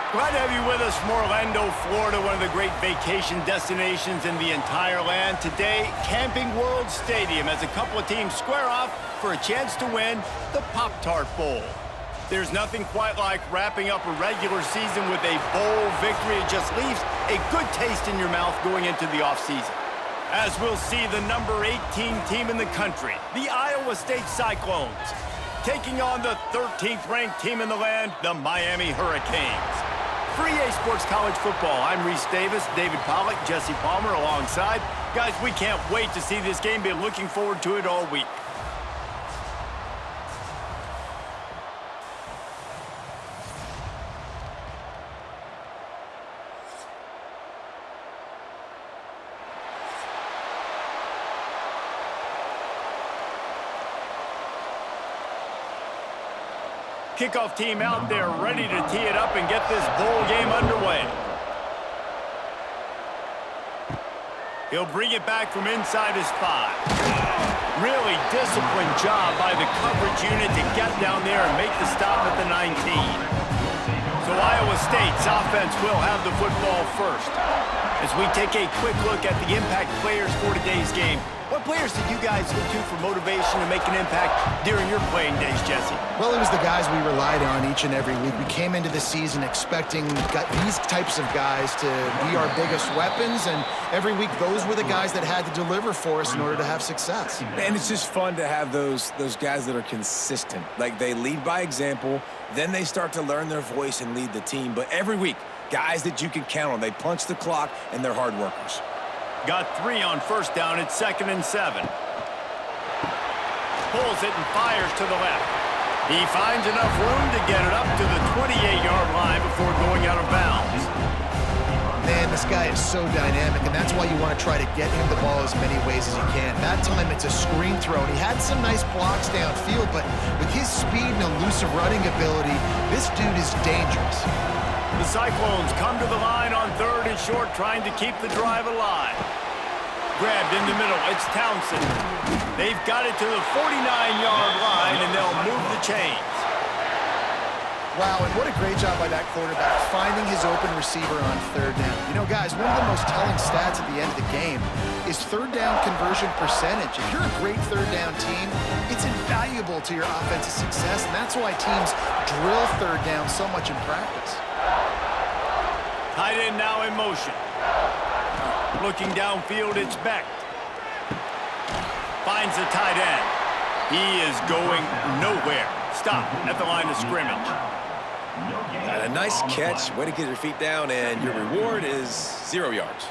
Glad to have you with us from Orlando, Florida, one of the great vacation destinations in the entire land. Today, Camping World Stadium as a couple of teams square off for a chance to win the Pop-Tart Bowl. There's nothing quite like wrapping up a regular season with a bowl victory. It just leaves a good taste in your mouth going into the offseason. As we'll see the number 18 team in the country, the Iowa State Cyclones, taking on the 13th ranked team in the land, the Miami Hurricanes. For EA Sports College Football, I'm Reese Davis, David Pollack, Jesse Palmer alongside. Guys, we can't wait to see this game. Been looking forward to it all week. Kickoff team out there ready to tee it up and get this bowl game underway. He'll bring it back from inside his 5. Really disciplined job by the coverage unit to get down there and make the stop at the 19. So Iowa State's offense will have the football first. As we take a quick look at the impact players for today's game, what players did you guys look to for motivation to make an impact during your playing days, Jesse? Well, it was the guys we relied on each and every week. We came into the season expecting these types of guys to be our biggest weapons, and every week those were the guys that had to deliver for us in order to have success. And it's just fun to have those guys that are consistent. Like, they lead by example, then they start to learn their voice and lead the team. But every week, guys that you can count on. They punch the clock, and they're hard workers. Got 3 on first down. It's 2nd and 7. Pulls it and fires to the left. He finds enough room to get it up to the 28-yard line before going out of bounds. Man, this guy is so dynamic, and that's why you want to try to get him the ball as many ways as you can. That time, it's a screen throw, and he had some nice blocks downfield, but with his speed and elusive running ability, this dude is dangerous. The Cyclones come to the line on 3rd and short, trying to keep the drive alive. Grabbed in the middle, it's Townsend. They've got it to the 49-yard line, and they'll move the chains. Wow, and what a great job by that quarterback, finding his open receiver on 3rd down. You know, guys, one of the most telling stats at the end of the game is 3rd down conversion percentage. If you're a great 3rd down team, it's invaluable to your offensive success, and that's why teams drill 3rd down so much in practice. Tight end now in motion. Looking downfield, it's Beck. Finds the tight end. He is going nowhere. Stop at the line of scrimmage. A nice catch. Way to get your feet down, and your reward is 0 yards.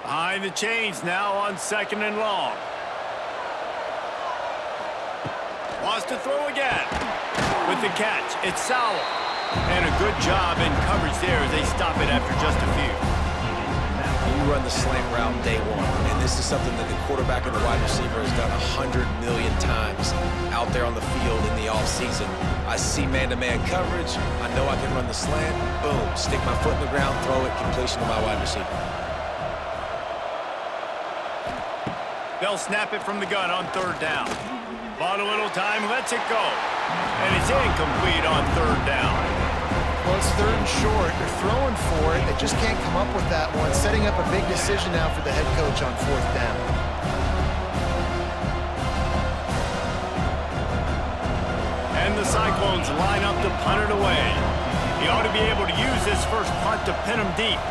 Behind the chains now on 2nd and long. Wants to throw again. With the catch, it's Sowell. And a good job in coverage there as they stop it after just a few. You run the slant route day one, and this is something that the quarterback and the wide receiver has done 100 million times out there on the field in the offseason. I see man-to-man coverage. I know I can run the slant. Boom, stick my foot in the ground, throw it, completion to my wide receiver. They'll snap it from the gun on 3rd down. Bought a little time, lets it go. And it's incomplete on 3rd down. Well, it's 3rd and short. They're throwing for it. They just can't come up with that one. Setting up a big decision now for the head coach on 4th down. And the Cyclones line up to punt it away. He ought to be able to use this first punt to pin him deep.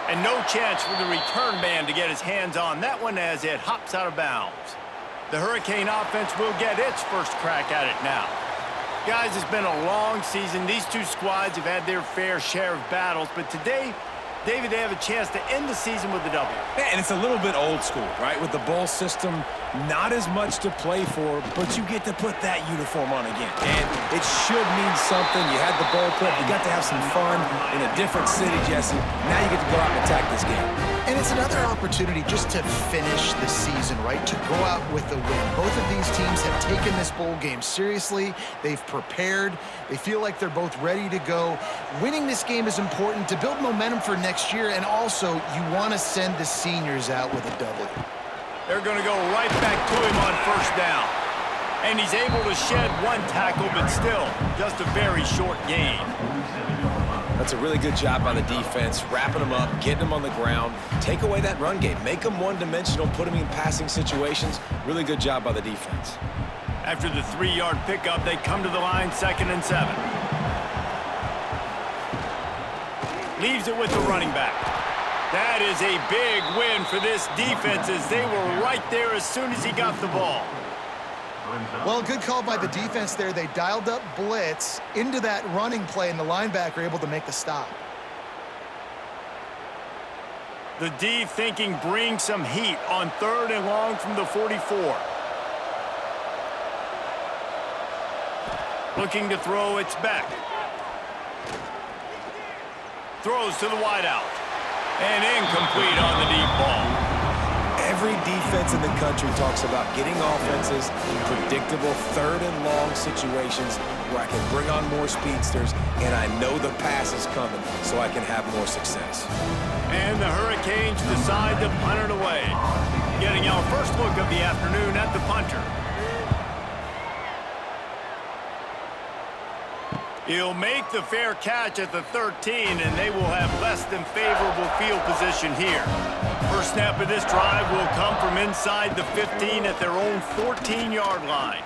And no chance for the return man to get his hands on that one as it hops out of bounds. The Hurricane offense will get its first crack at it now. Guys, it's been a long season. These two squads have had their fair share of battles, but today, David, they have a chance to end the season with a W. Yeah, and it's a little bit old school, right? With the bowl system, not as much to play for, but you get to put that uniform on again. And it should mean something. You had the bowl prep. You got to have some fun in a different city, Jesse. Now you get to go out and attack this game. And it's another opportunity just to finish the season, right? To go out with a win. Both of these teams have taken this bowl game seriously. They've prepared. They feel like they're both ready to go. Winning this game is important to build momentum for next year, and also you want to send the seniors out with a W. They're going to go right back to him on 1st down. And he's able to shed one tackle, but still, just a very short gain. That's a really good job by the defense, wrapping them up, getting them on the ground, take away that run game, make them one-dimensional, put them in passing situations. Really good job by the defense. After the 3-yard pickup, they come to the line, 2nd and 7. Leaves it with the running back. That is a big win for this defense as they were right there as soon as he got the ball. Well, good call by the defense there. They dialed up blitz into that running play, and the linebacker able to make the stop. The D thinking bring some heat on 3rd and long from the 44. Looking to throw, it's back. Throws to the wideout. And incomplete on the deep ball. Every defense in the country talks about getting offenses in predictable 3rd and long situations where I can bring on more speedsters and I know the pass is coming so I can have more success. And the Hurricanes decide to punt it away. Getting our first look of the afternoon at the punter. He'll make the fair catch at the 13, and they will have less than favorable field position here. First snap of this drive will come from inside the 15 at their own 14-yard line.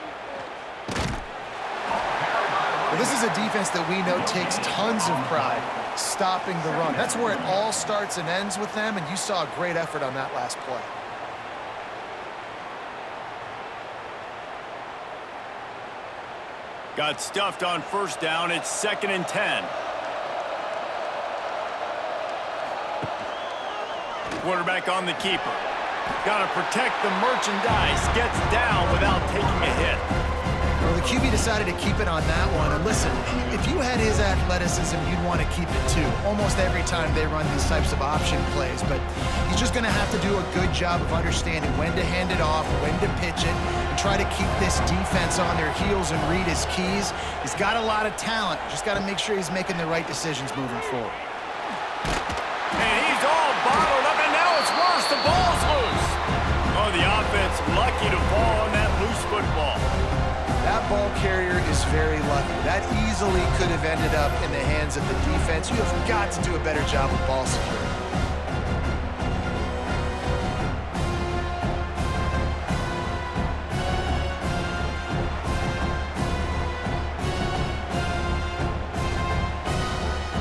Well, this is a defense that we know takes tons of pride stopping the run. That's where it all starts and ends with them, and you saw a great effort on that last play. Got stuffed on first down. It's 2nd and 10. Quarterback on the keeper. Got to protect the merchandise. Gets down without taking a hit. Well, the QB decided to keep it on that one. And listen, if you had his athleticism, you'd want to keep it too. Almost every time they run these types of option plays. But he's just going to have to do a good job of understanding when to hand it off, when to pitch it, and try to keep this defense on their heels and read his keys. He's got a lot of talent. Just got to make sure he's making the right decisions moving forward. And he's all bottled up, and now it's worse. The ball's loose. Oh, the offense lucky to fall on that loose football. That ball carrier is very lucky. That easily could have ended up in the hands of the defense. You have got to do a better job of ball security.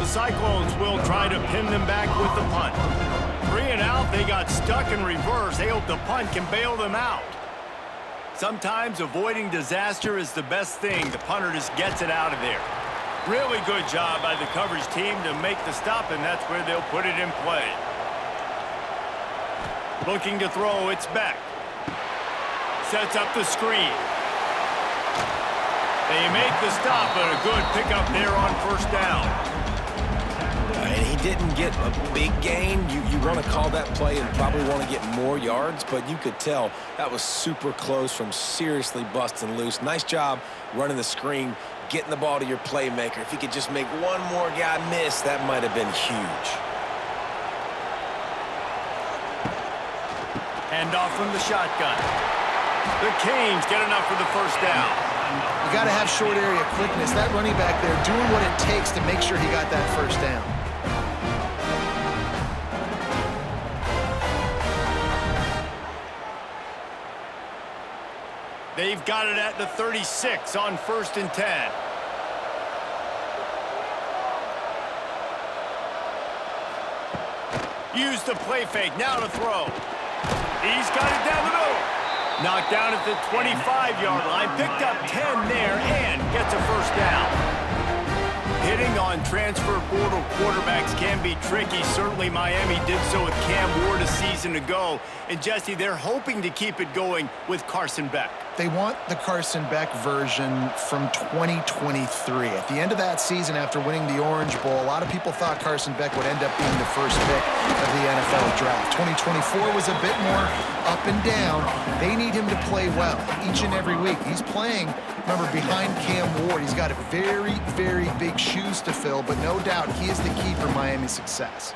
The Cyclones will try to pin them back with the punt. 3 and out, they got stuck in reverse. They hope the punt can bail them out. Sometimes avoiding disaster is the best thing. The punter just gets it out of there. Really good job by the coverage team to make the stop, and that's where they'll put it in play. Looking to throw, it's back. Sets up the screen. They make the stop, but a good pickup there on first down. And he didn't get a big gain. You want to call that play and probably want to get more yards, but you could tell that was super close from seriously busting loose. Nice job running the screen, getting the ball to your playmaker. If he could just make one more guy miss, that might have been huge. Hand off from the shotgun. The Canes get enough for the first down. You got to have short area quickness. That running back there doing what it takes to make sure he got that first down. They've got it at the 36 on 1st and 10. Use the play fake, now to throw. He's got it down the middle. Knocked down at the 25-yard line, picked up 10 there, and gets a first down. Hitting on transfer portal quarterbacks can be tricky. Certainly Miami did so with Cam Ward a season ago. And Jesse, they're hoping to keep it going with Carson Beck. They want the Carson Beck version from 2023. At the end of that season, after winning the Orange Bowl, a lot of people thought Carson Beck would end up being the first pick of the NFL draft. 2024 was a bit more up and down. They need him to play well each and every week. He's playing, remember, behind Cam Ward. He's got very, very big shoes to fill, but no doubt he is the key for Miami's success.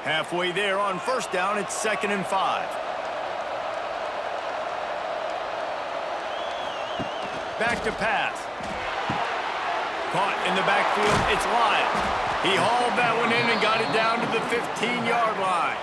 Halfway there on first down, it's 2nd and 5. Back to pass. Caught in the backfield, it's Lyon. He hauled that one in and got it down to the 15-yard line.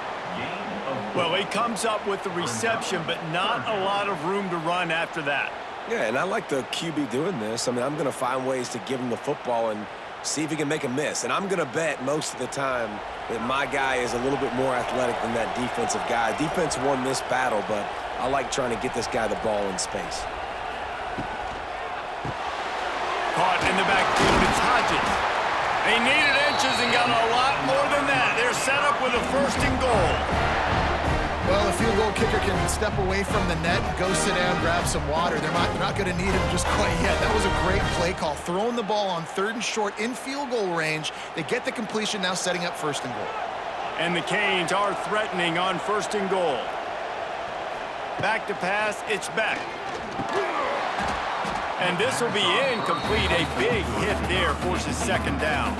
Well, he comes up with the reception, but not a lot of room to run after that. Yeah, and I like the QB doing this. I mean, I'm going to find ways to give him the football and see if he can make a miss. And I'm going to bet most of the time that my guy is a little bit more athletic than that defensive guy. Defense won this battle, but I like trying to get this guy the ball in space. Caught in the backfield, it's Hodges. They needed inches and got a lot more than that. They're set up with a 1st and goal. Well, the field goal kicker can step away from the net, go sit down, grab some water. They're not going to need him just quite yet. That was a great play call. Throwing the ball on 3rd and short in field goal range. They get the completion, now setting up 1st and goal. And the Canes are threatening on 1st and goal. Back to pass, it's Beck. And this will be incomplete. A big hit there forces 2nd down.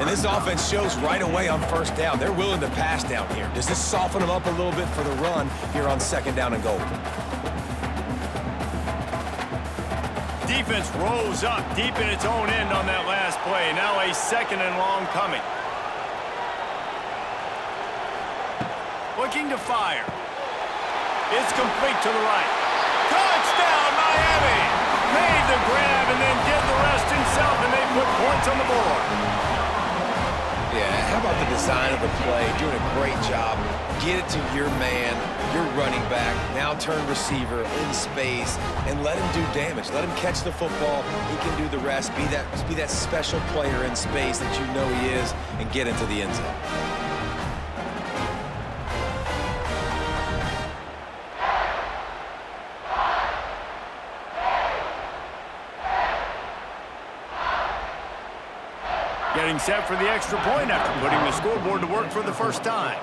And this offense shows right away on 1st down. They're willing to pass down here. Does this soften them up a little bit for the run here on 2nd down and goal? Defense rose up deep in its own end on that last play. Now a 2nd and long coming. Looking to fire. It's complete to the right. Touchdown, Miami! Made the grab and then did the rest himself, and they put points on the board. Yeah, how about the design of the play? Doing a great job. Get it to your man, your running back, now turn receiver in space, and let him do damage. Let him catch the football. He can do the rest. Be that special player in space that you know he is, and get into the end zone. Getting set for the extra point after putting the scoreboard to work for the 1st time.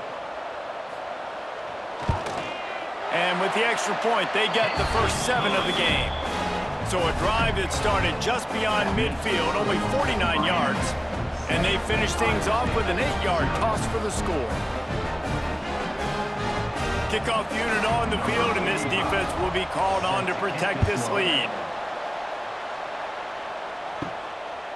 And with the extra point, they get the first 7 of the game. So a drive that started just beyond midfield, only 49 yards. And they finish things off with an 8-yard toss for the score. Kickoff unit on the field, and this defense will be called on to protect this lead.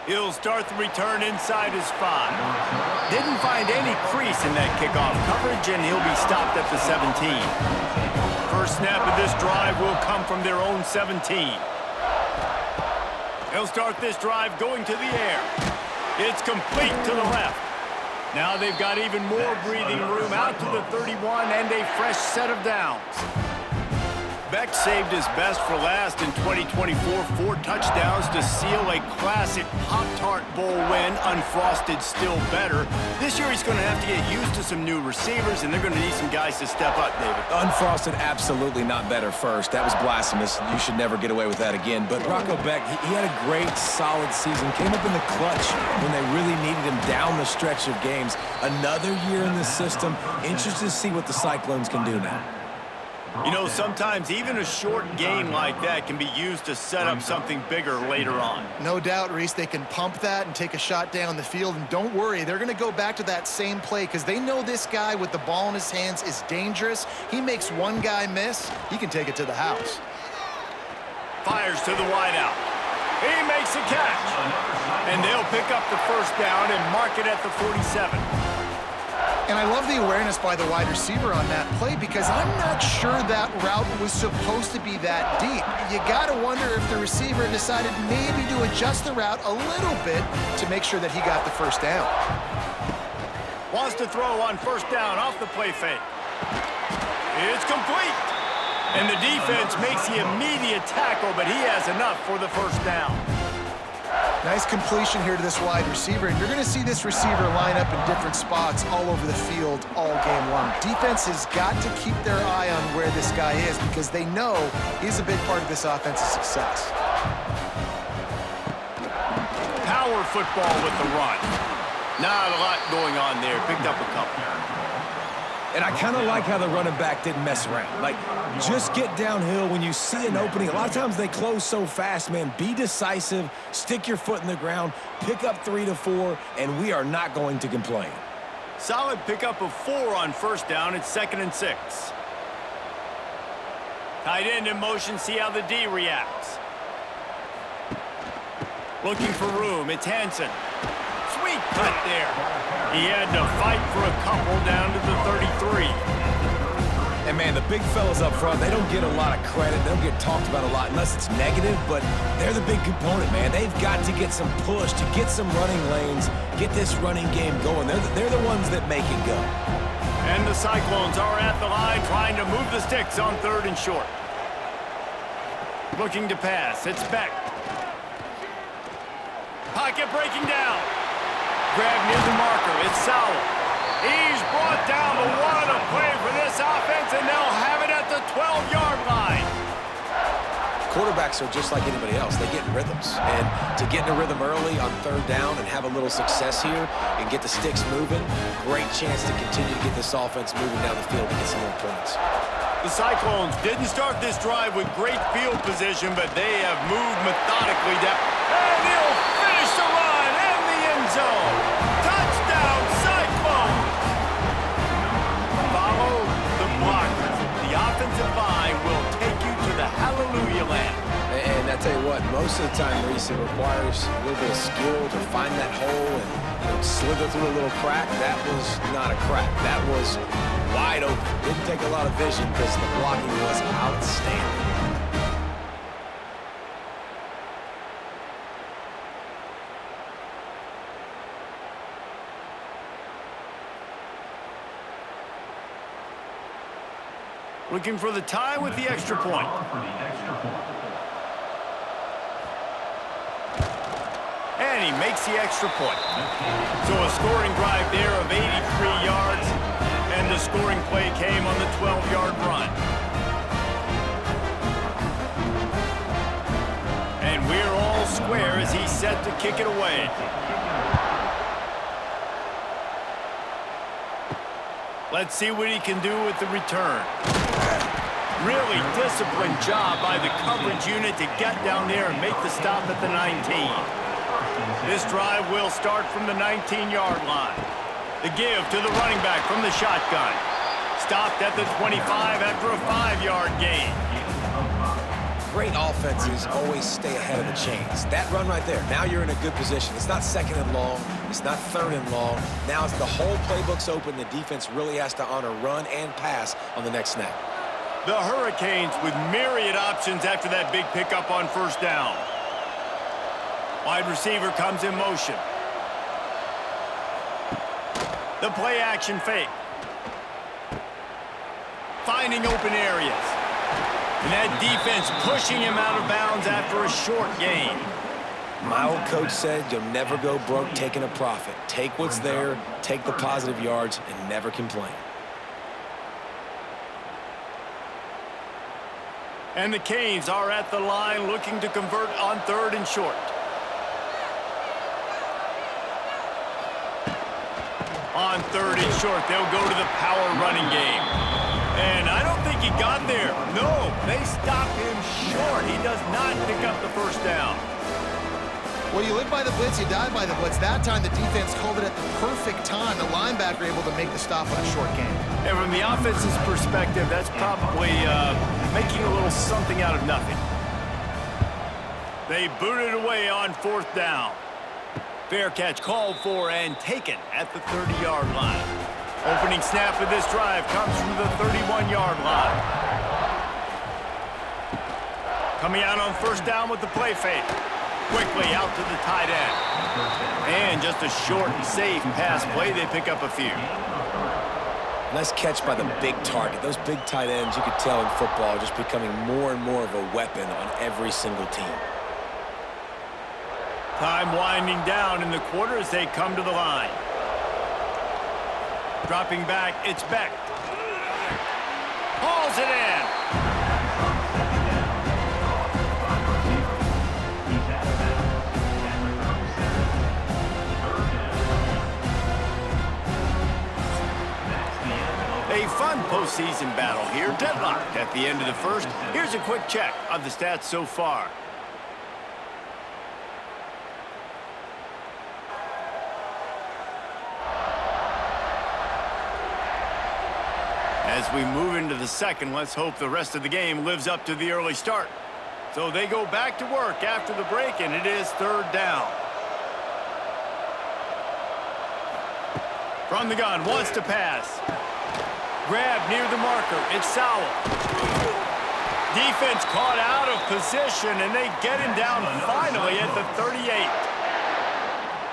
He'll start the return inside his 5. Didn't find any crease in that kickoff coverage, and he'll be stopped at the 17. First snap of this drive will come from their own 17. They'll start this drive going to the air. It's complete to the left. Now they've got even more breathing room out to the 31 and a fresh set of downs. Beck saved his best for last in 2024, 4 touchdowns to seal a classic Pop-Tart Bowl win. Unfrosted, still better. This year he's going to have to get used to some new receivers, and they're going to need some guys to step up, David. Unfrosted, absolutely not better first. That was blasphemous. You should never get away with that again. But Rocco Beck, he had a great, solid season. Came up in the clutch when they really needed him down the stretch of games. Another year in the system. Interested to see what the Cyclones can do now. You know, sometimes even a short game like that can be used to set up something bigger later on. No doubt, Reese, they can pump that and take a shot down the field. And don't worry, they're going to go back to that same play because they know this guy with the ball in his hands is dangerous. He makes one guy miss, he can take it to the house. Fires to the wideout. He makes a catch. And they'll pick up the first down and mark it at the 47. And I love the awareness by the wide receiver on that play because I'm not sure that route was supposed to be that deep. You got to wonder if the receiver decided maybe to adjust the route a little bit to make sure that he got the first down. Wants to throw on first down off the play fake. It's complete. And the defense makes the immediate tackle, but he has enough for the first down. Nice completion here to this wide receiver, and you're going to see this receiver line up in different spots all over the field all game long. Defense has got to keep their eye on where this guy is because they know he's a big part of this offense's success. Power football with the run. Not a lot going on there. Picked up a couple. And I kind of like how the running back didn't mess around. Like, just get downhill when you see an opening. A lot of times they close so fast, man. Be decisive, stick your foot in the ground, pick up 3 to 4, and we are not going to complain. Solid pickup of 4 on first down. It's 2nd and 6. Tight end in motion, see how the D reacts. Looking for room. It's Hansen. Sweet cut there. He had to fight for a couple down to the 33. And, man, the big fellas up front, they don't get a lot of credit. They don't get talked about a lot unless it's negative, but they're the big component, man. They've got to get some push, to get some running lanes, get this running game going. They're the ones that make it go. And the Cyclones are at the line trying to move the sticks on 3rd and short. Looking to pass. It's Beck. Pocket breaking down. Grab near the marker. It's Sowell. He's brought down, but what a play for this offense, and they'll have it at the 12-yard line. Quarterbacks are just like anybody else. They get in rhythms. And to get in a rhythm early on 3rd down and have a little success here and get the sticks moving, great chance to continue to get this offense moving down the field to get some more points. The Cyclones didn't start this drive with great field position, but they have moved methodically down. And he'll finish the run in the end zone. Touchdown, Cyclones! Follow the blockers. The offensive line will take you to the hallelujah land. And I tell you what, most of the time, Reese, it requires a little bit of skill to find that hole and slither through a little crack. That was not a crack. That was wide open. Didn't take a lot of vision because the blocking was outstanding. Looking for the tie with the extra point. And he makes the extra point. So a scoring drive there of 83 yards, and the scoring play came on the 12-yard run. And we're all square as he's set to kick it away. Let's see what he can do with the return. Really disciplined job by the coverage unit to get down there and make the stop at the 19. This drive will start from the 19-yard line. The give to the running back from the shotgun. Stopped at the 25 after a 5-yard gain. Great offenses always stay ahead of the chains. That run right there, now you're in a good position. It's not 2nd and long. It's not 3rd and long. Now as the whole playbook's open, the defense really has to honor run and pass on the next snap. The Hurricanes with myriad options after that big pickup on 1st down. Wide receiver comes in motion. The play action fake. Finding open areas. And that defense pushing him out of bounds after a short gain. My old coach said you'll never go broke taking a profit. Take what's there, take the positive yards, and never complain. And the Canes are at the line looking to convert on 3rd and short. On 3rd and short, they'll go to the power running game. And I don't think he got there. No, they stopped him short. He does not pick up the 1st down. Well, you live by the blitz, you die by the blitz. That time, the defense called it at the perfect time. The linebacker able to make the stop on a short game. And from the offense's perspective, that's probably making a little something out of nothing. They booted away on 4th down. Fair catch called for and taken at the 30-yard line. Opening snap of this drive comes from the 31-yard line. Coming out on 1st down with the play fake. Quickly out to the tight end. And just a short and safe pass play. They pick up a few. Nice catch by the big target. Those big tight ends, you could tell in football, are just becoming more and more of a weapon on every single team. Time winding down in the quarter as they come to the line. Dropping back, it's Beck. Hauls it in. A fun postseason battle here, deadlocked at the end of the 1st. Here's a quick check of the stats so far. As we move into the 2nd, let's hope the rest of the game lives up to the early start. So they go back to work after the break, and it is third down. From the gun, wants to pass. Grab near the marker. It's Sowell. Defense caught out of position, and they get him down finally at the 38.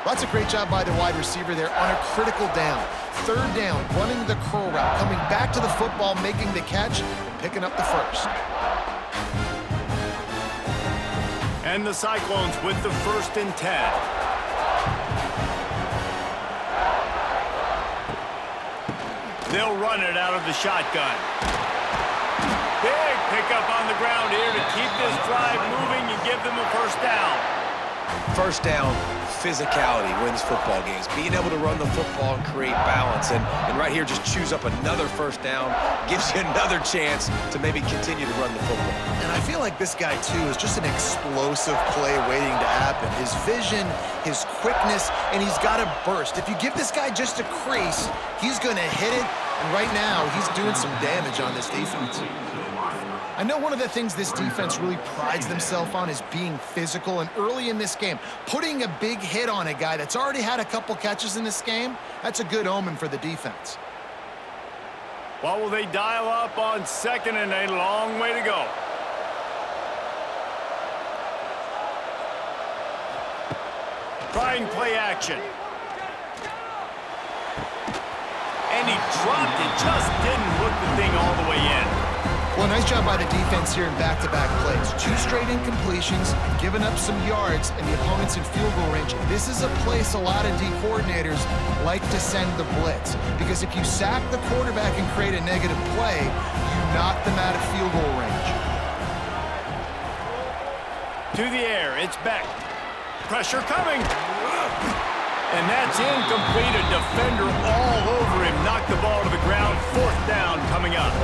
That's a great job by the wide receiver there on a critical down. Third down, running the curl route, coming back to the football, making the catch, and picking up the first. And the Cyclones with the 1st and 10. They'll run it out of the shotgun. Big pickup on the ground here to keep this drive moving and give them a first down. First down, physicality wins football games. Being able to run the football and create balance. And right here, just choose up another first down, gives you another chance to maybe continue to run the football. And I feel like this guy, too, is just an explosive play waiting to happen. His vision, his quickness, and he's got a burst. If you give this guy just a crease, he's going to hit it. And right now, he's doing some damage on this defense. I know one of the things this defense really prides themselves on is being physical, and early in this game, putting a big hit on a guy that's already had a couple catches in this game, that's a good omen for the defense. What will they dial up on second and a long way to go? Trying play action. And he dropped it, just didn't look the thing all the way in. Well, nice job by the defense here in back-to-back plays. 2 straight incompletions, giving up some yards, and the opponent's in field goal range. This is a place a lot of D coordinators like to send the blitz, because if you sack the quarterback and create a negative play, you knock them out of field goal range. To the air, it's Beck. Pressure coming. And that's incomplete. A defender all over him. Knocked the ball to the ground. 4th down coming up.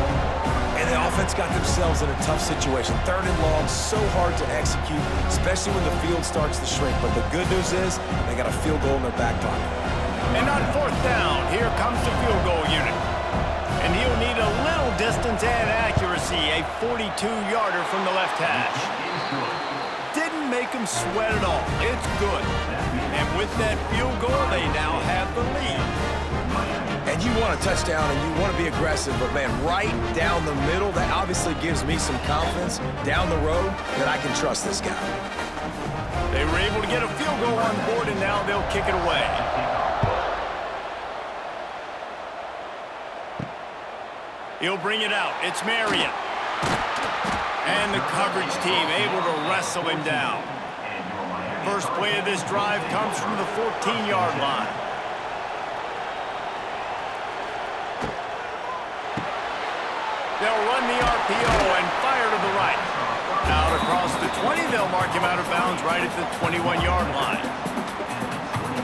And the offense got themselves in a tough situation. 3rd and long, so hard to execute, especially when the field starts to shrink. But the good news is they got a field goal in their back pocket. And on 4th down, here comes the field goal unit. And he'll need a little distance and accuracy. A 42-yarder from the left hash. Didn't make him sweat at all. It's good. And with that field goal, they now have the lead. And you want a touchdown and you want to be aggressive, but man, right down the middle, that obviously gives me some confidence down the road that I can trust this guy. They were able to get a field goal on board, and now they'll kick it away. He'll bring it out. It's Marion. And the coverage team able to wrestle him down. First play of this drive comes from the 14-yard line. They'll run the RPO and fire to the right. Out across the 20, they'll mark him out of bounds right at the 21-yard line.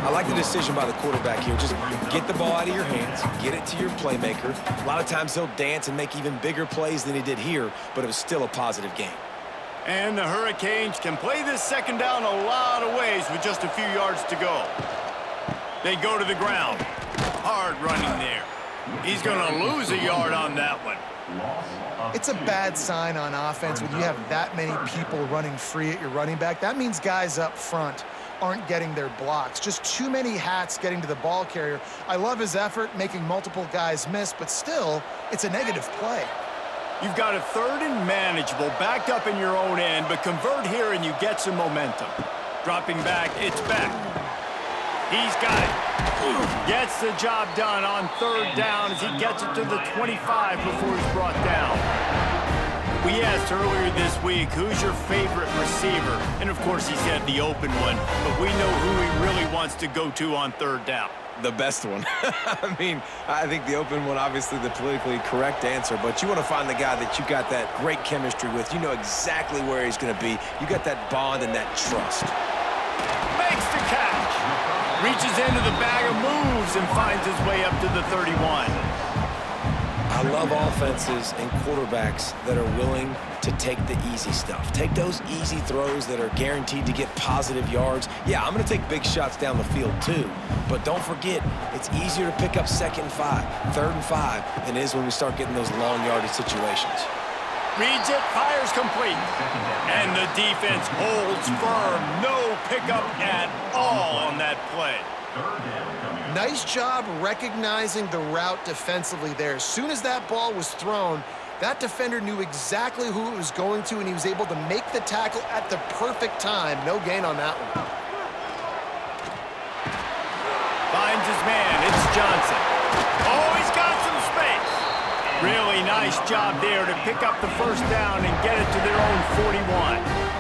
I like the decision by the quarterback here. Just get the ball out of your hands, get it to your playmaker. A lot of times he'll dance and make even bigger plays than he did here, but it was still a positive game. And the Hurricanes can play this second down a lot of ways with just a few yards to go. They go to the ground. Hard running there. He's going to lose a yard on that one. It's a bad sign on offense when you have that many people running free at your running back. That means guys up front aren't getting their blocks. Just too many hats getting to the ball carrier. I love his effort, making multiple guys miss, but still, it's a negative play. You've got a 3rd and manageable, backed up in your own end, but convert here and you get some momentum. Dropping back, it's back. He's got it. Gets the job done on 3rd down as he gets it to the 25 before he's brought down. We asked earlier this week, who's your favorite receiver? And of course he said the open one, but we know who he really wants to go to on 3rd down. The best one. I mean, I think the open one, obviously the politically correct answer, but you want to find the guy that you got that great chemistry with. You know exactly where he's going to be. You got that bond and that trust. Makes the catch. Reaches into the bag of moves and finds his way up to the 31. I love offenses and quarterbacks that are willing to take the easy stuff. Take those easy throws that are guaranteed to get positive yards. Yeah, I'm going to take big shots down the field too, but don't forget, it's easier to pick up 2nd and 5, 3rd and 5 than it is when we start getting those long yardage situations. Reads it, fires complete. And the defense holds firm. No pickup at all on that play. Nice job recognizing the route defensively there. As soon as that ball was thrown, that defender knew exactly who it was going to, and he was able to make the tackle at the perfect time. No gain on that one. Finds his man. It's Johnson. Oh, he's got some space. Really nice job there to pick up the first down and get it to their own 41.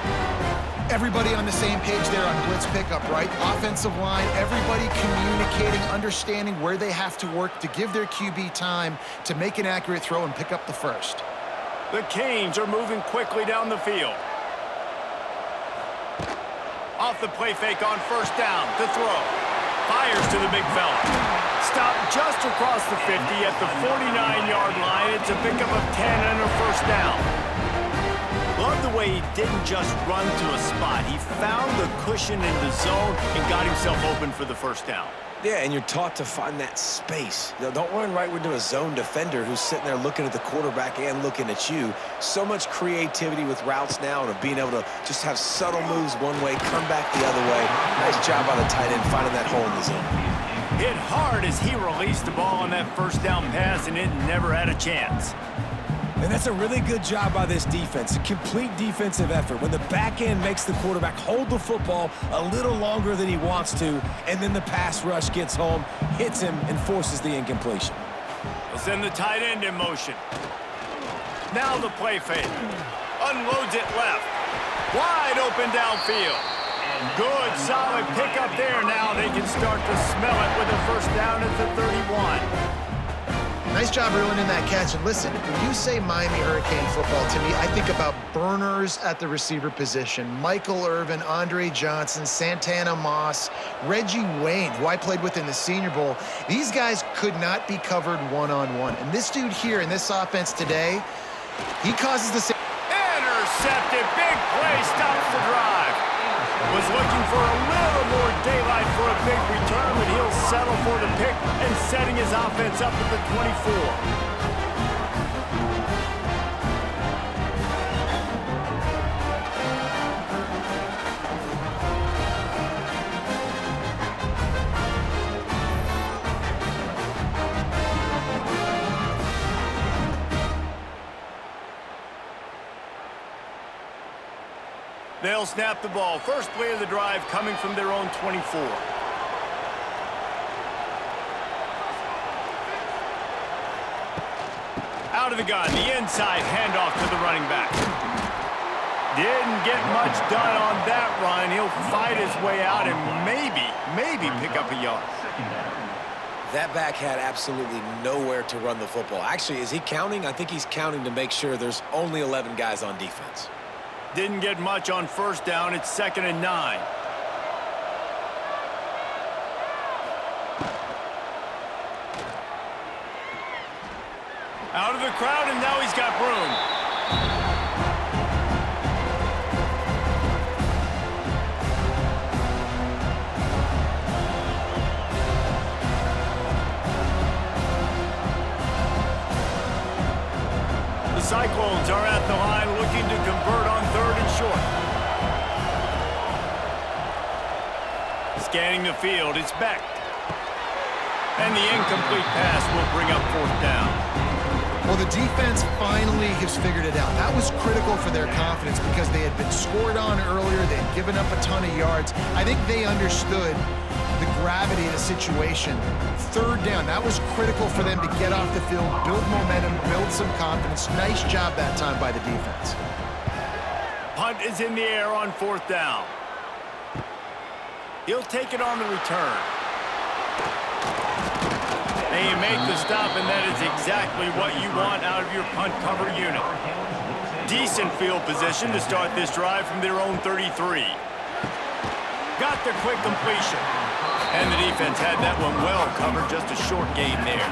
Everybody on the same page there on blitz pickup, right? Offensive line, everybody communicating, understanding where they have to work to give their QB time to make an accurate throw and pick up the first. The Canes are moving quickly down the field. Off the play fake on first down to throw. Fires to the big fella. Stopped just across the 50 at the 49-yard line. It's a pickup of 10 and a first down. Love the way he didn't just run to a spot. He found the cushion in the zone and got himself open for the first down. Yeah, and you're taught to find that space. You know, don't run right into a zone defender who's sitting there looking at the quarterback and looking at you. So much creativity with routes now and of being able to just have subtle moves one way, come back the other way. Nice job by the tight end finding that hole in the zone. Hit hard as he released the ball on that first down pass, and it never had a chance. And that's a really good job by this defense, a complete defensive effort. When the back end makes the quarterback hold the football a little longer than he wants to, and then the pass rush gets home, hits him, and forces the incompletion. He'll send the tight end in motion. Now the play fake. Unloads it left. Wide open downfield. Good, solid pickup there. Now they can start to smell it with a first down at the 31. Nice job reeling in that catch. And listen, when you say Miami Hurricane football, to me, I think about burners at the receiver position. Michael Irvin, Andre Johnson, Santana Moss, Reggie Wayne, who I played with in the Senior Bowl. These guys could not be covered one-on-one. And this dude here in this offense today, he causes the same. Intercepted. Big play. Stops the drive. Was looking for a little more daylight for a big return, but he'll settle for the pick and setting his offense up at the 24. They'll snap the ball. First play of the drive coming from their own 24. Out of the gun, the inside handoff to the running back. Didn't get much done on that run. He'll fight his way out and maybe pick up a yard. That back had absolutely nowhere to run the football. Actually, is he counting? I think he's counting to make sure there's only 11 guys on defense. Didn't get much on first down. It's 2nd and 9. Out of the crowd, and now he's got room. The Cyclones are at the line looking to convert on 3rd and short. Scanning the field, it's Beck. And the incomplete pass will bring up 4th down. Well, the defense finally has figured it out. That was critical for their confidence because they had been scored on earlier. They had given up a ton of yards. I think they understood the gravity of the situation. 3rd down, that was critical for them to get off the field, build momentum, build some confidence. Nice job that time by the defense. Punt is in the air on 4th down. He'll take it on the return. They make the stop, and that is exactly what you want out of your punt cover unit. Decent field position to start this drive from their own 33. Got the quick completion. And the defense had that one well covered, just a short gain there.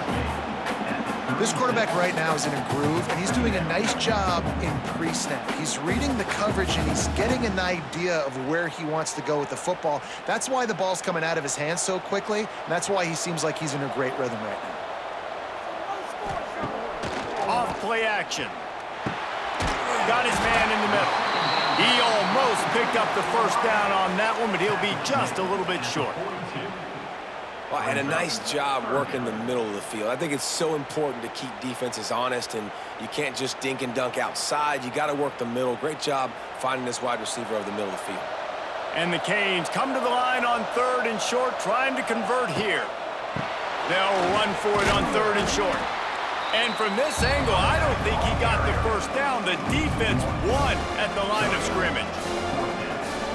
This quarterback right now is in a groove, and he's doing a nice job in pre-snap. He's reading the coverage, and he's getting an idea of where he wants to go with the football. That's why the ball's coming out of his hands so quickly, and that's why he seems like he's in a great rhythm right now. Off play action. got his man in the middle. He almost picked up the first down on that one, but he'll be just a little bit short. Well, and a nice job working the middle of the field. I think it's so important to keep defenses honest, and you can't just dink and dunk outside. You got to work the middle. Great job finding this wide receiver over the middle of the field. And the Canes come to the line on 3rd and short, trying to convert here. They'll run for it on 3rd and short. And from this angle, I don't think he got the first down. The defense won at the line of scrimmage.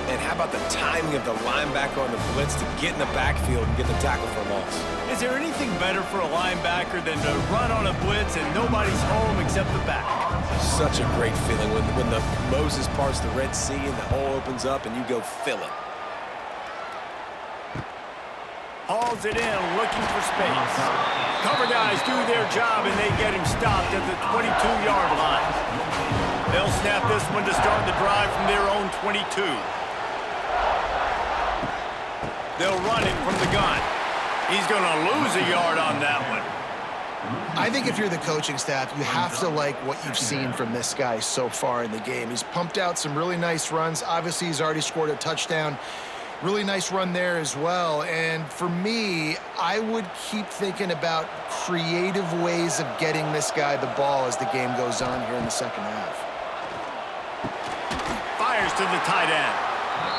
And how about the timing of the linebacker on the blitz to get in the backfield and get the tackle for a loss? Is there anything better for a linebacker than to run on a blitz and nobody's home except the back? Such a great feeling when the Moses parts the Red Sea and the hole opens up and you go fill it. Hauls it in, looking for space. Cover guys do their job, and they get him stopped at the 22-yard line. They'll snap this one to start the drive from their own 22. They'll run it from the gun. He's going to lose a yard on that one. I think if you're the coaching staff, you have to like what you've seen from this guy so far in the game. He's pumped out some really nice runs. Obviously, he's already scored a touchdown. Really nice run there as well. And for me, I would keep thinking about creative ways of getting this guy the ball as the game goes on here in the second half. Fires to the tight end.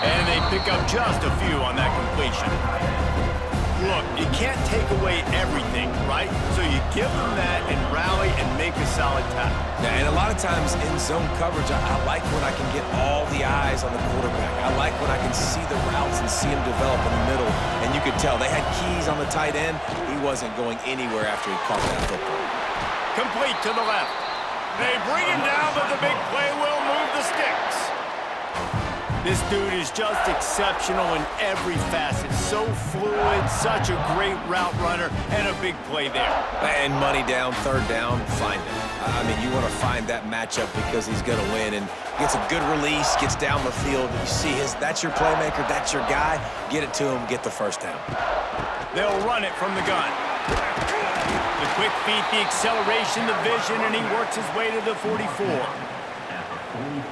And they pick up just a few on that completion. Look, you can't take away everything, right? So you give them that and rally and make a solid tackle. Yeah, and a lot of times in zone coverage, I like when I can get all the eyes on the quarterback. I like when I can see the routes and see him develop in the middle. And you could tell they had keys on the tight end. He wasn't going anywhere after he caught that football. Complete to the left. They bring him down, but the big play will move the sticks. This dude is just exceptional in every facet. So fluid, such a great route runner, and a big play there. And money down, 3rd down, find him. I mean, you want to find that matchup because he's going to win. And gets a good release, gets down the field. You see that's your playmaker, that's your guy. Get it to him, get the first down. They'll run it from the gun. The quick feet, the acceleration, the vision, and he works his way to the 44.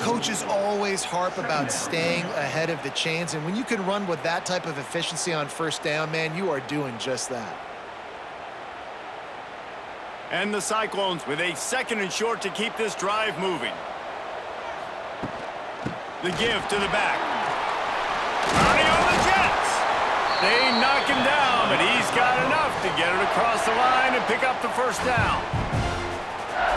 Coaches always harp about staying ahead of the chains, and when you can run with that type of efficiency on 1st down, man, you are doing just that. And the Cyclones with a 2nd and short to keep this drive moving. The give to the back. Running on the Jets. They knock him down, but he's got enough to get it across the line and pick up the first down.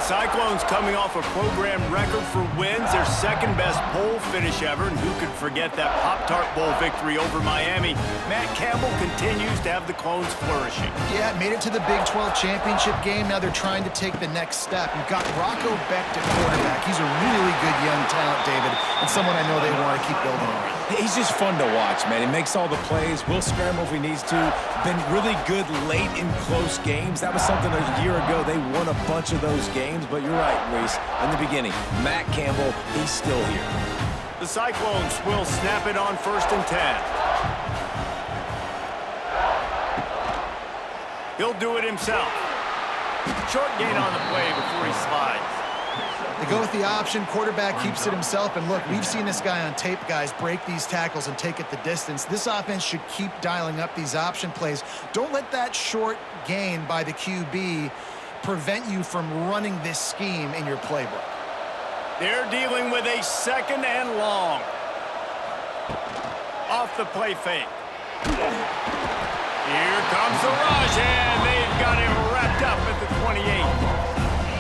Cyclones coming off a program record for wins, their 2nd-best bowl finish ever, and who could forget that Pop-Tart Bowl victory over Miami? Matt Campbell continues to have the Clones flourishing. Yeah, made it to the Big 12 championship game. Now they're trying to take the next step. You've got Rocco Becht at quarterback. He's a really good young talent, David, and someone I know they want to keep building on. He's just fun to watch, man. He makes all the plays. Will scramble if he needs to. Been really good late in close games. That was something a year ago. They won a bunch of those games, but you're right, Reese. In the beginning, Matt Campbell, he's still here. The Cyclones will snap it on 1st and 10. He'll do it himself. Short gain on the play before he slides. They go with the option. Quarterback keeps it himself. And look, we've seen this guy on tape, guys, break these tackles and take it the distance. This offense should keep dialing up these option plays. Don't let that short gain by the QB prevent you from running this scheme in your playbook. They're dealing with a 2nd and long. Off the play fake. Here comes the rush, and they've got him wrapped up at the 28.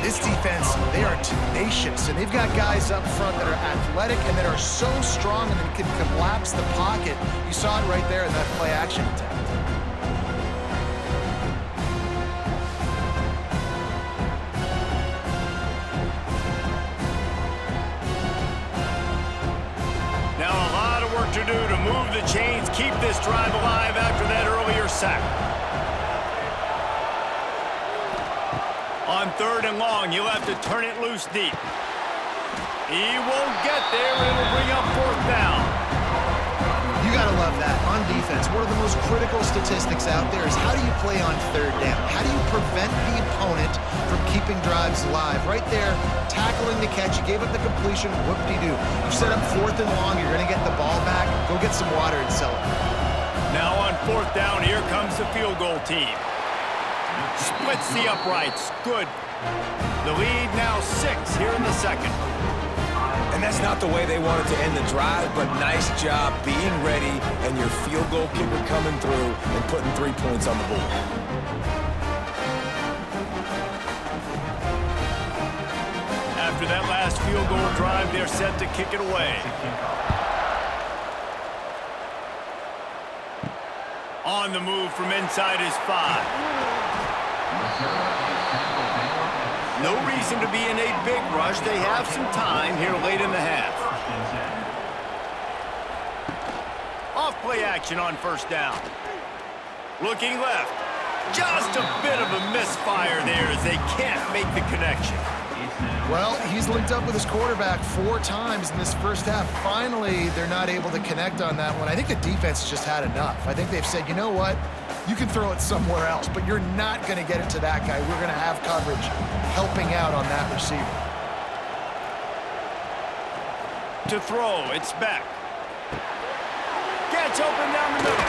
This defense, they are tenacious, and they've got guys up front that are athletic and that are so strong and that can collapse the pocket. You saw it right there in that play-action attempt. Now a lot of work to do to move the chains, keep this drive alive after that earlier sack. On 3rd and long, you'll have to turn it loose deep. He won't get there, and it'll bring up 4th down. You gotta love that. On defense, one of the most critical statistics out there is how do you play on third down? How do you prevent the opponent from keeping drives alive? Right there, tackling the catch. You gave up the completion. Whoop-de-doo. You set up 4th and long. You're going to get the ball back. Go get some water and celebrate. Now on 4th down, here comes the field goal team. Splits the uprights. Good. The lead now 6 here in the second. And that's not the way they wanted to end the drive, but nice job being ready and your field goal kicker coming through and putting 3 points on the board. After that last field goal drive, they're set to kick it away. On the move from inside his 5. No reason to be in a big rush. They have some time here late in the half. Off play action on 1st down. Looking left. Just a bit of a misfire there as they can't make the connection. Well, he's linked up with his quarterback 4 times in this first half. Finally, they're not able to connect on that one. I think the defense has just had enough. I think they've said, you know what? You can throw it somewhere else, but you're not going to get it to that guy. We're going to have coverage helping out on that receiver. To throw, it's back. Gets open down the middle.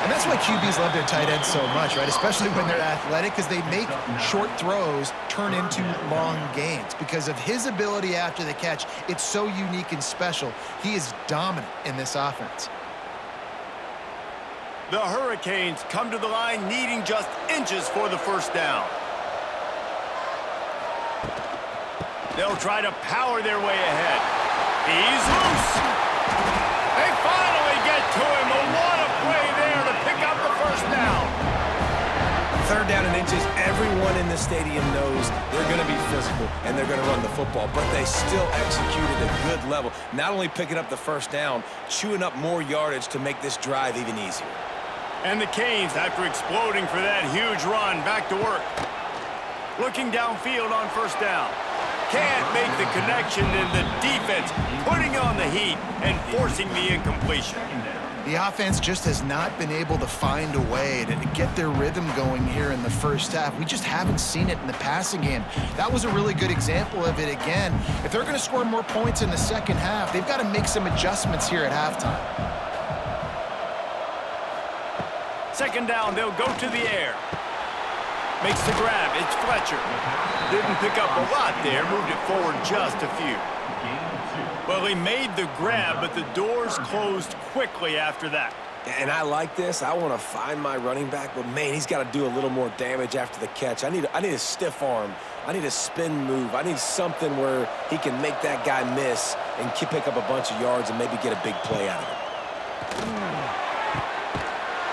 And that's why QBs love their tight ends so much, right? Especially when they're athletic, because they make short throws turn into long gains. Because of his ability after the catch, it's so unique and special. He is dominant in this offense. The Hurricanes come to the line needing just inches for the 1st down. They'll try to power their way ahead. He's loose. They finally get to him. What a play there to pick up the 1st down. 3rd down and inches, everyone in the stadium knows they're going to be physical and they're going to run the football, but they still executed a good level. Not only picking up the 1st down, chewing up more yardage to make this drive even easier. And the Canes, after exploding for that huge run, back to work. Looking downfield on 1st down. Can't make the connection, and the defense putting on the heat and forcing the incompletion. The offense just has not been able to find a way to get their rhythm going here in the first half. We just haven't seen it in the passing game. That was a really good example of it again. If they're going to score more points in the second half, they've got to make some adjustments here at halftime. 2nd down, they'll go to the air. Makes the grab, it's Fletcher. Didn't pick up a lot there, moved it forward just a few. Well, he made the grab, but the doors closed quickly after that. And I like this. I want to find my running back, but man, he's got to do a little more damage after the catch. I need a stiff arm. I need a spin move. I need something where he can make that guy miss and pick up a bunch of yards and maybe get a big play out of it.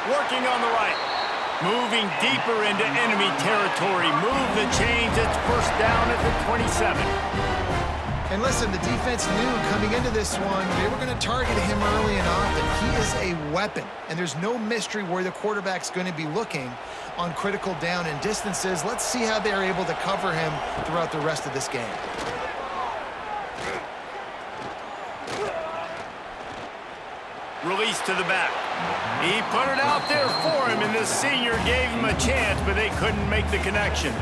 Working on the right. Moving deeper into enemy territory. Move the chains. It's 1st down at the 27. And listen, the defense knew coming into this one, they were going to target him early and often. He is a weapon, and there's no mystery where the quarterback's going to be looking on critical down and distances. Let's see how they're able to cover him throughout the rest of this game. Release to the back. He put it out there for him, and the senior gave him a chance, but they couldn't make the connection.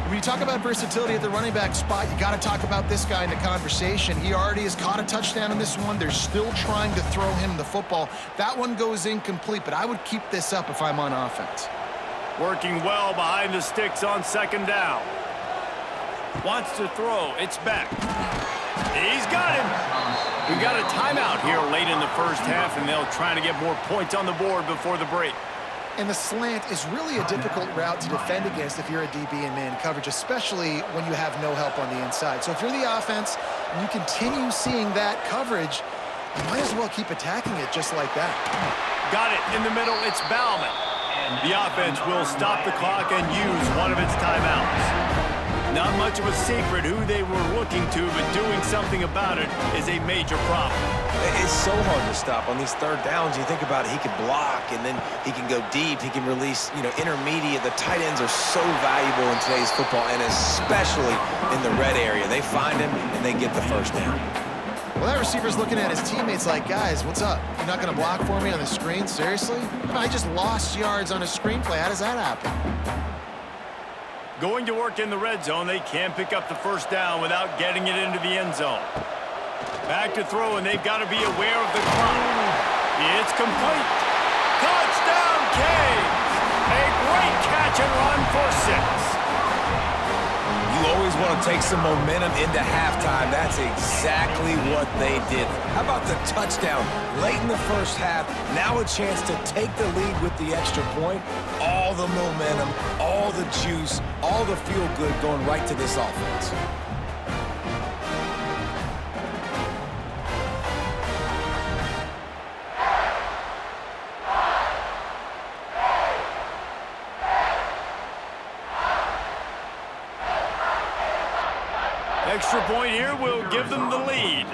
When you talk about versatility at the running back spot, you got to talk about this guy in the conversation. He already has caught a touchdown in this one. They're still trying to throw him the football. That one goes incomplete, but I would keep this up if I'm on offense. Working well behind the sticks on 2nd down. Wants to throw. It's back. He's got him. We've got a timeout here late in the first half, and they'll try to get more points on the board before the break. And the slant is really a difficult route to defend against if you're a DB in man coverage, especially when you have no help on the inside. So if you're the offense and you continue seeing that coverage, you might as well keep attacking it just like that. Got it in the middle. It's Bauman. The offense will stop the clock and use one of its timeouts. Not much of a secret who they were looking to, but doing something about it is a major problem. It's so hard to stop on these 3rd downs. You think about it, he can block, and then he can go deep. He can release, intermediate. The tight ends are so valuable in today's football, and especially in the red area. They find him, and they get the 1st down. Well, that receiver's looking at his teammates like, guys, what's up? You're not going to block for me on the screen? Seriously? I just lost yards on a screenplay. How does that happen? Going to work in the red zone, they can't pick up the first down without getting it into the end zone. Back to throw, and they've got to be aware of the clock. It's complete. Touchdown, Canes! A great catch and run for 6. You always want to take some momentum into halftime. That's exactly what they did. How about the touchdown late in the first half? Now a chance to take the lead with the extra point. All the momentum, all the juice, all the feel-good going right to this offense. Extra point here will give them the lead.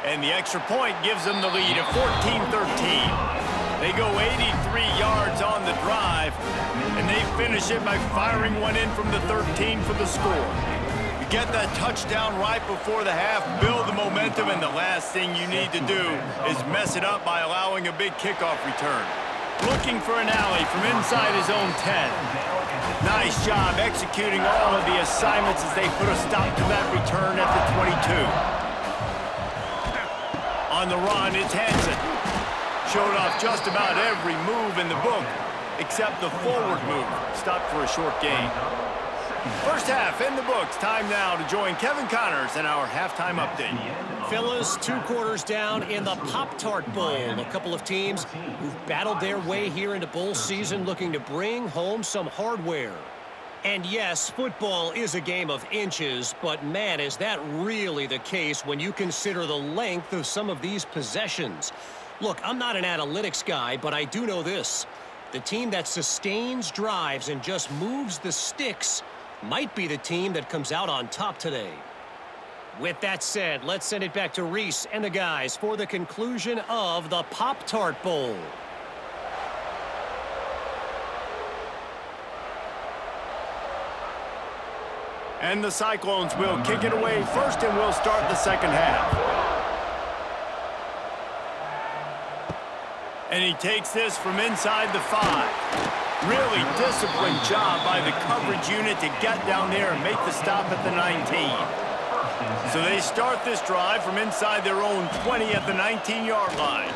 And the extra point gives them the lead at 14-13. They go 83 yards on the drive, and they finish it by firing one in from the 13 for the score. You get that touchdown right before the half, build the momentum, and the last thing you need to do is mess it up by allowing a big kickoff return. Looking for an alley from inside his own 10. Nice job executing all of the assignments as they put a stop to that return at the 22. On the run, it's Hansen. Showed off just about every move in the book, except the forward move. Stopped for a short gain. First half in the books. Time now to join Kevin Connors in our halftime update. Fellas, 2 quarters down in the Pop-Tart Bowl. A couple of teams who've battled their way here into bowl season looking to bring home some hardware. And yes, football is a game of inches, but man, is that really the case when you consider the length of some of these possessions. Look, I'm not an analytics guy, but I do know this. The team that sustains drives and just moves the sticks might be the team that comes out on top today. With that said, let's send it back to Reese and the guys for the conclusion of the Pop-Tart Bowl. And the Cyclones will kick it away first, and we'll start the second half. And he takes this from inside the 5. Really disciplined job by the coverage unit to get down there and make the stop at the 19. So they start this drive from inside their own 20 at the 19-yard line.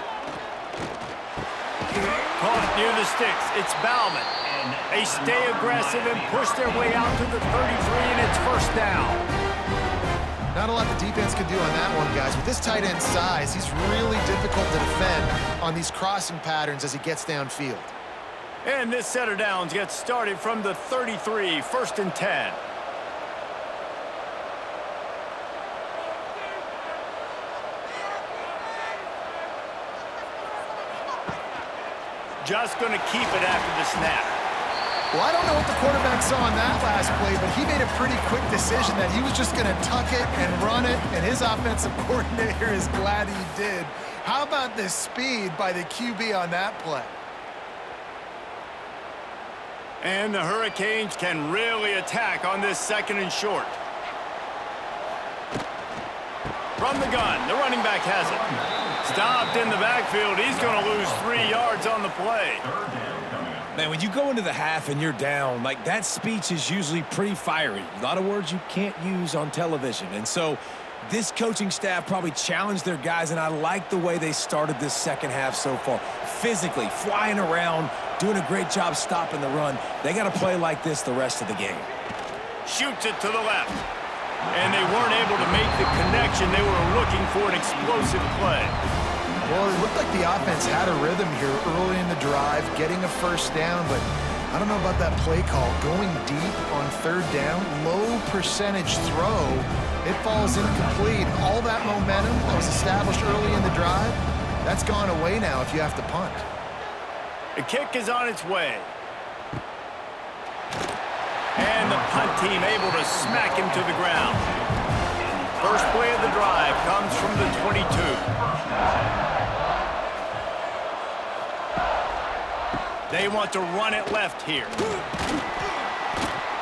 Caught near the sticks. It's Bauman. They stay aggressive and push their way out to the 33, and it's first down. Not a lot the defense can do on that one, guys. With this tight end size, he's really difficult to defend on these crossing patterns as he gets downfield. And this set of downs gets started from the 33, first and 10. Just going to keep it after the snap. Well, I don't know what the quarterback saw on that last play, but he made a pretty quick decision that he was just going to tuck it and run it, and his offensive coordinator is glad he did. How about the speed by the QB on that play? And the Hurricanes can really attack on this second and short. From the gun, the running back has it. Stopped in the backfield. He's going to lose 3 yards on the play. Man, when you go into the half and you're down, like that speech is usually pretty fiery. A lot of words you can't use on television. And so this coaching staff probably challenged their guys, and I like the way they started this second half so far. Physically, flying around, doing a great job stopping the run. They got to play like this the rest of the game. Shoots it to the left. And they weren't able to make the connection. They were looking for an explosive play. Well, it looked like the offense had a rhythm here early in the drive, getting a first down, but I don't know about that play call. Going deep on third down, low percentage throw, it falls incomplete. All that momentum that was established early in the drive, that's gone away now if you have to punt. The kick is on its way. And the punt team able to smack him to the ground. First play of the drive comes from the 22. They want to run it left here.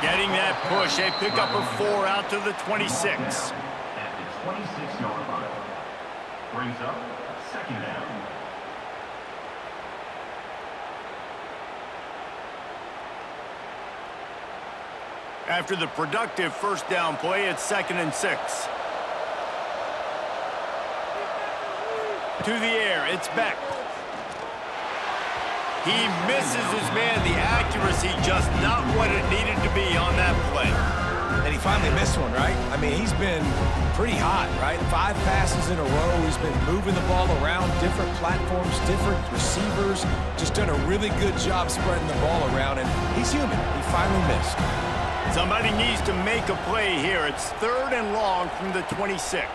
Getting that push, they pick up a 4 out to the 26. At the 26-yard line. Brings up second down. After the productive first down play, it's 2nd and 6. To the air, it's Beck. He misses his man. The accuracy just not what it needed to be on that play. And he finally missed one, right? I mean, he's been pretty hot, right? 5 passes in a row. He's been moving the ball around different platforms, different receivers. Just done a really good job spreading the ball around, and he's human. He finally missed. Somebody needs to make a play here. It's 3rd and long from the 26.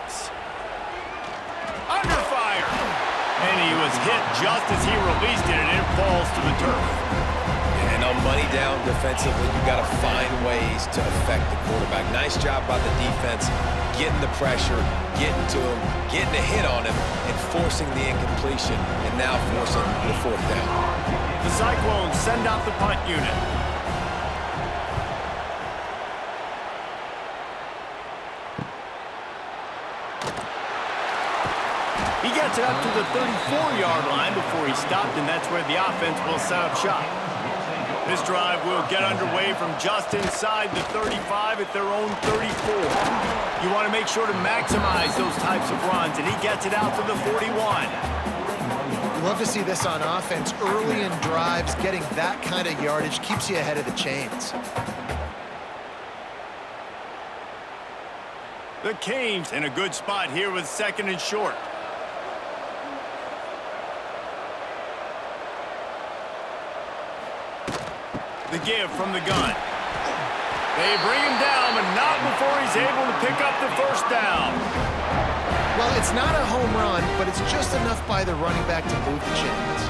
Under fire! And he was hit just as he released it, and it falls to the turf. And on money down defensively, you got to find ways to affect the quarterback. Nice job by the defense, getting the pressure, getting to him, getting a hit on him, and forcing the incompletion, and now forcing the 4th down. The Cyclones send out the punt unit. He gets it up to the 34-yard line before he stopped, and that's where the offense will set up shop. This drive will get underway from just inside the 35 at their own 34. You want to make sure to maximize those types of runs, and he gets it out to the 41. You love to see this on offense. Early in drives, getting that kind of yardage keeps you ahead of the chains. The Canes in a good spot here with 2nd and short. The give from the gun. They bring him down, but not before he's able to pick up the first down. Well, it's not a home run, but it's just enough by the running back to move the chains.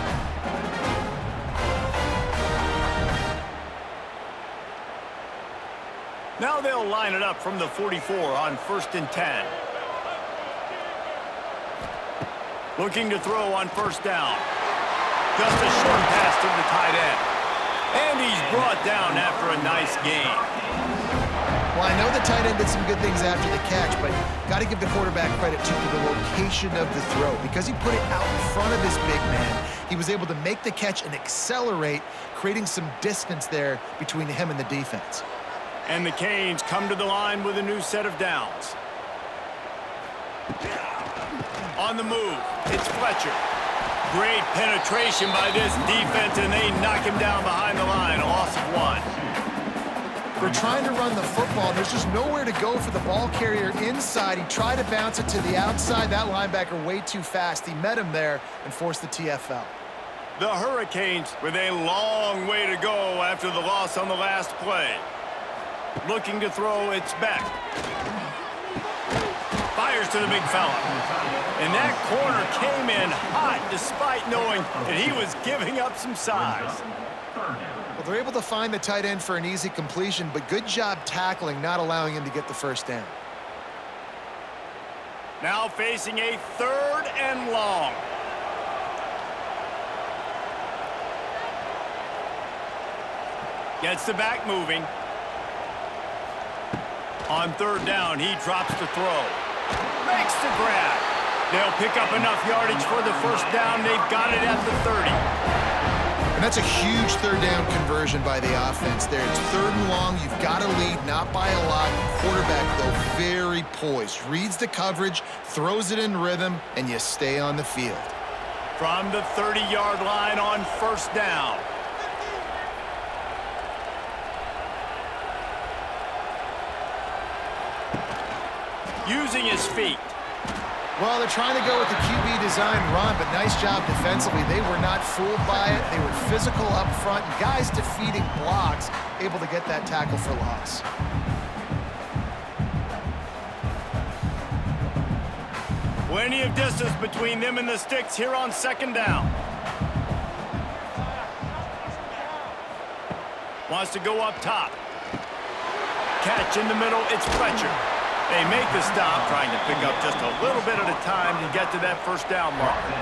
Now they'll line it up from the 44 on 1st and 10. Looking to throw on 1st down. Just a short pass to the tight end. And he's brought down after a nice gain. Well, I know the tight end did some good things after the catch, but got to give the quarterback credit too for the location of the throw. Because he put it out in front of his big man, he was able to make the catch and accelerate, creating some distance there between him and the defense. And the Canes come to the line with a new set of downs. On the move, it's Fletcher. Great penetration by this defense, and they knock him down behind the line, a loss of 1. For trying to run the football, there's just nowhere to go for the ball carrier inside. He tried to bounce it to the outside. That linebacker way too fast. He met him there and forced the TFL. The Hurricanes with a long way to go after the loss on the last play. Looking to throw, it's back. Fires to the big fella. And that corner came in hot despite knowing that he was giving up some size. Well, they're able to find the tight end for an easy completion, but good job tackling, not allowing him to get the first down. Now facing a 3rd and long. Gets the back moving. On 3rd down, he drops the throw. Makes the grab. They'll pick up enough yardage for the first down. They've got it at the 30. And that's a huge 3rd down conversion by the offense there. It's 3rd and long. You've got to lead, not by a lot. Quarterback, though, very poised. Reads the coverage, throws it in rhythm, and you stay on the field. From the 30-yard line on 1st down. Using his feet. Well, they're trying to go with the QB design run, but nice job defensively. They were not fooled by it. They were physical up front. Guys defeating blocks, able to get that tackle for loss. Plenty of distance between them and the sticks here on 2nd down. Wants to go up top. Catch in the middle, it's Fletcher. They make the stop, trying to pick up just a little bit at a time to get to that first down marker.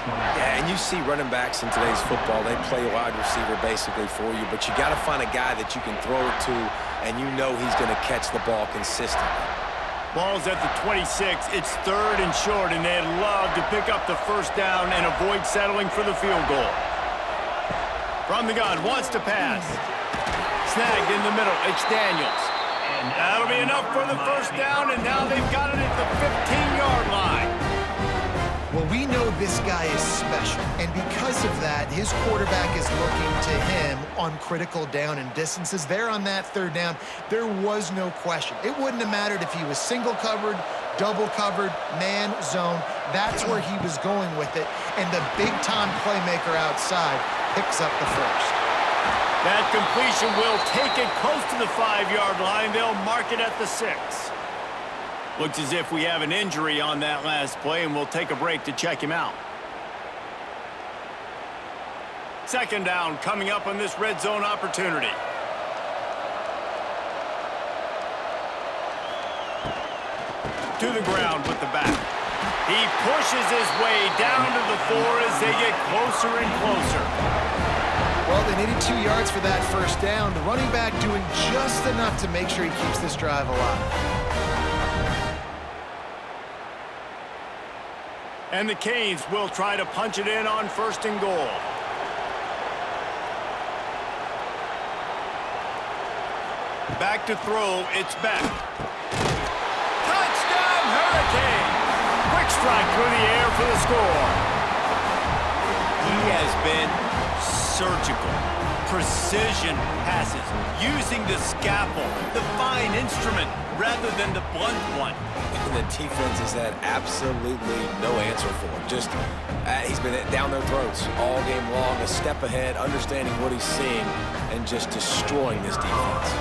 Yeah, and you see running backs in today's football, they play wide receiver basically for you, but you got to find a guy that you can throw it to, and you know he's going to catch the ball consistently. Ball's at the 26. It's 3rd and short, and they'd love to pick up the first down and avoid settling for the field goal. From the gun, wants to pass. Snagged in the middle, it's Daniels. That'll be enough for the first down, and now they've got it at the 15-yard line. Well, we know this guy is special, and because of that, his quarterback is looking to him on critical down and distances. There on that 3rd down, there was no question. It wouldn't have mattered if he was single covered, double covered, man, zone. That's where he was going with it, and the big-time playmaker outside picks up the first. That completion will take it close to the 5-yard line. They'll mark it at the 6. Looks as if we have an injury on that last play, and we'll take a break to check him out. 2nd down coming up on this red zone opportunity. To the ground with the back. He pushes his way down to the 4 as they get closer and closer. Well, they needed 2 yards for that first down. The running back doing just enough to make sure he keeps this drive alive. And the Canes will try to punch it in on 1st and goal. Back to throw, it's Beck. Touchdown, Hurricanes! Quick strike through the air for the score. He has been surgical. Precision passes, using the scalpel, the fine instrument, rather than the blunt one. The defense has had absolutely no answer for him. Just, he's been down their throats all game long, a step ahead, understanding what he's seeing, and just destroying this defense.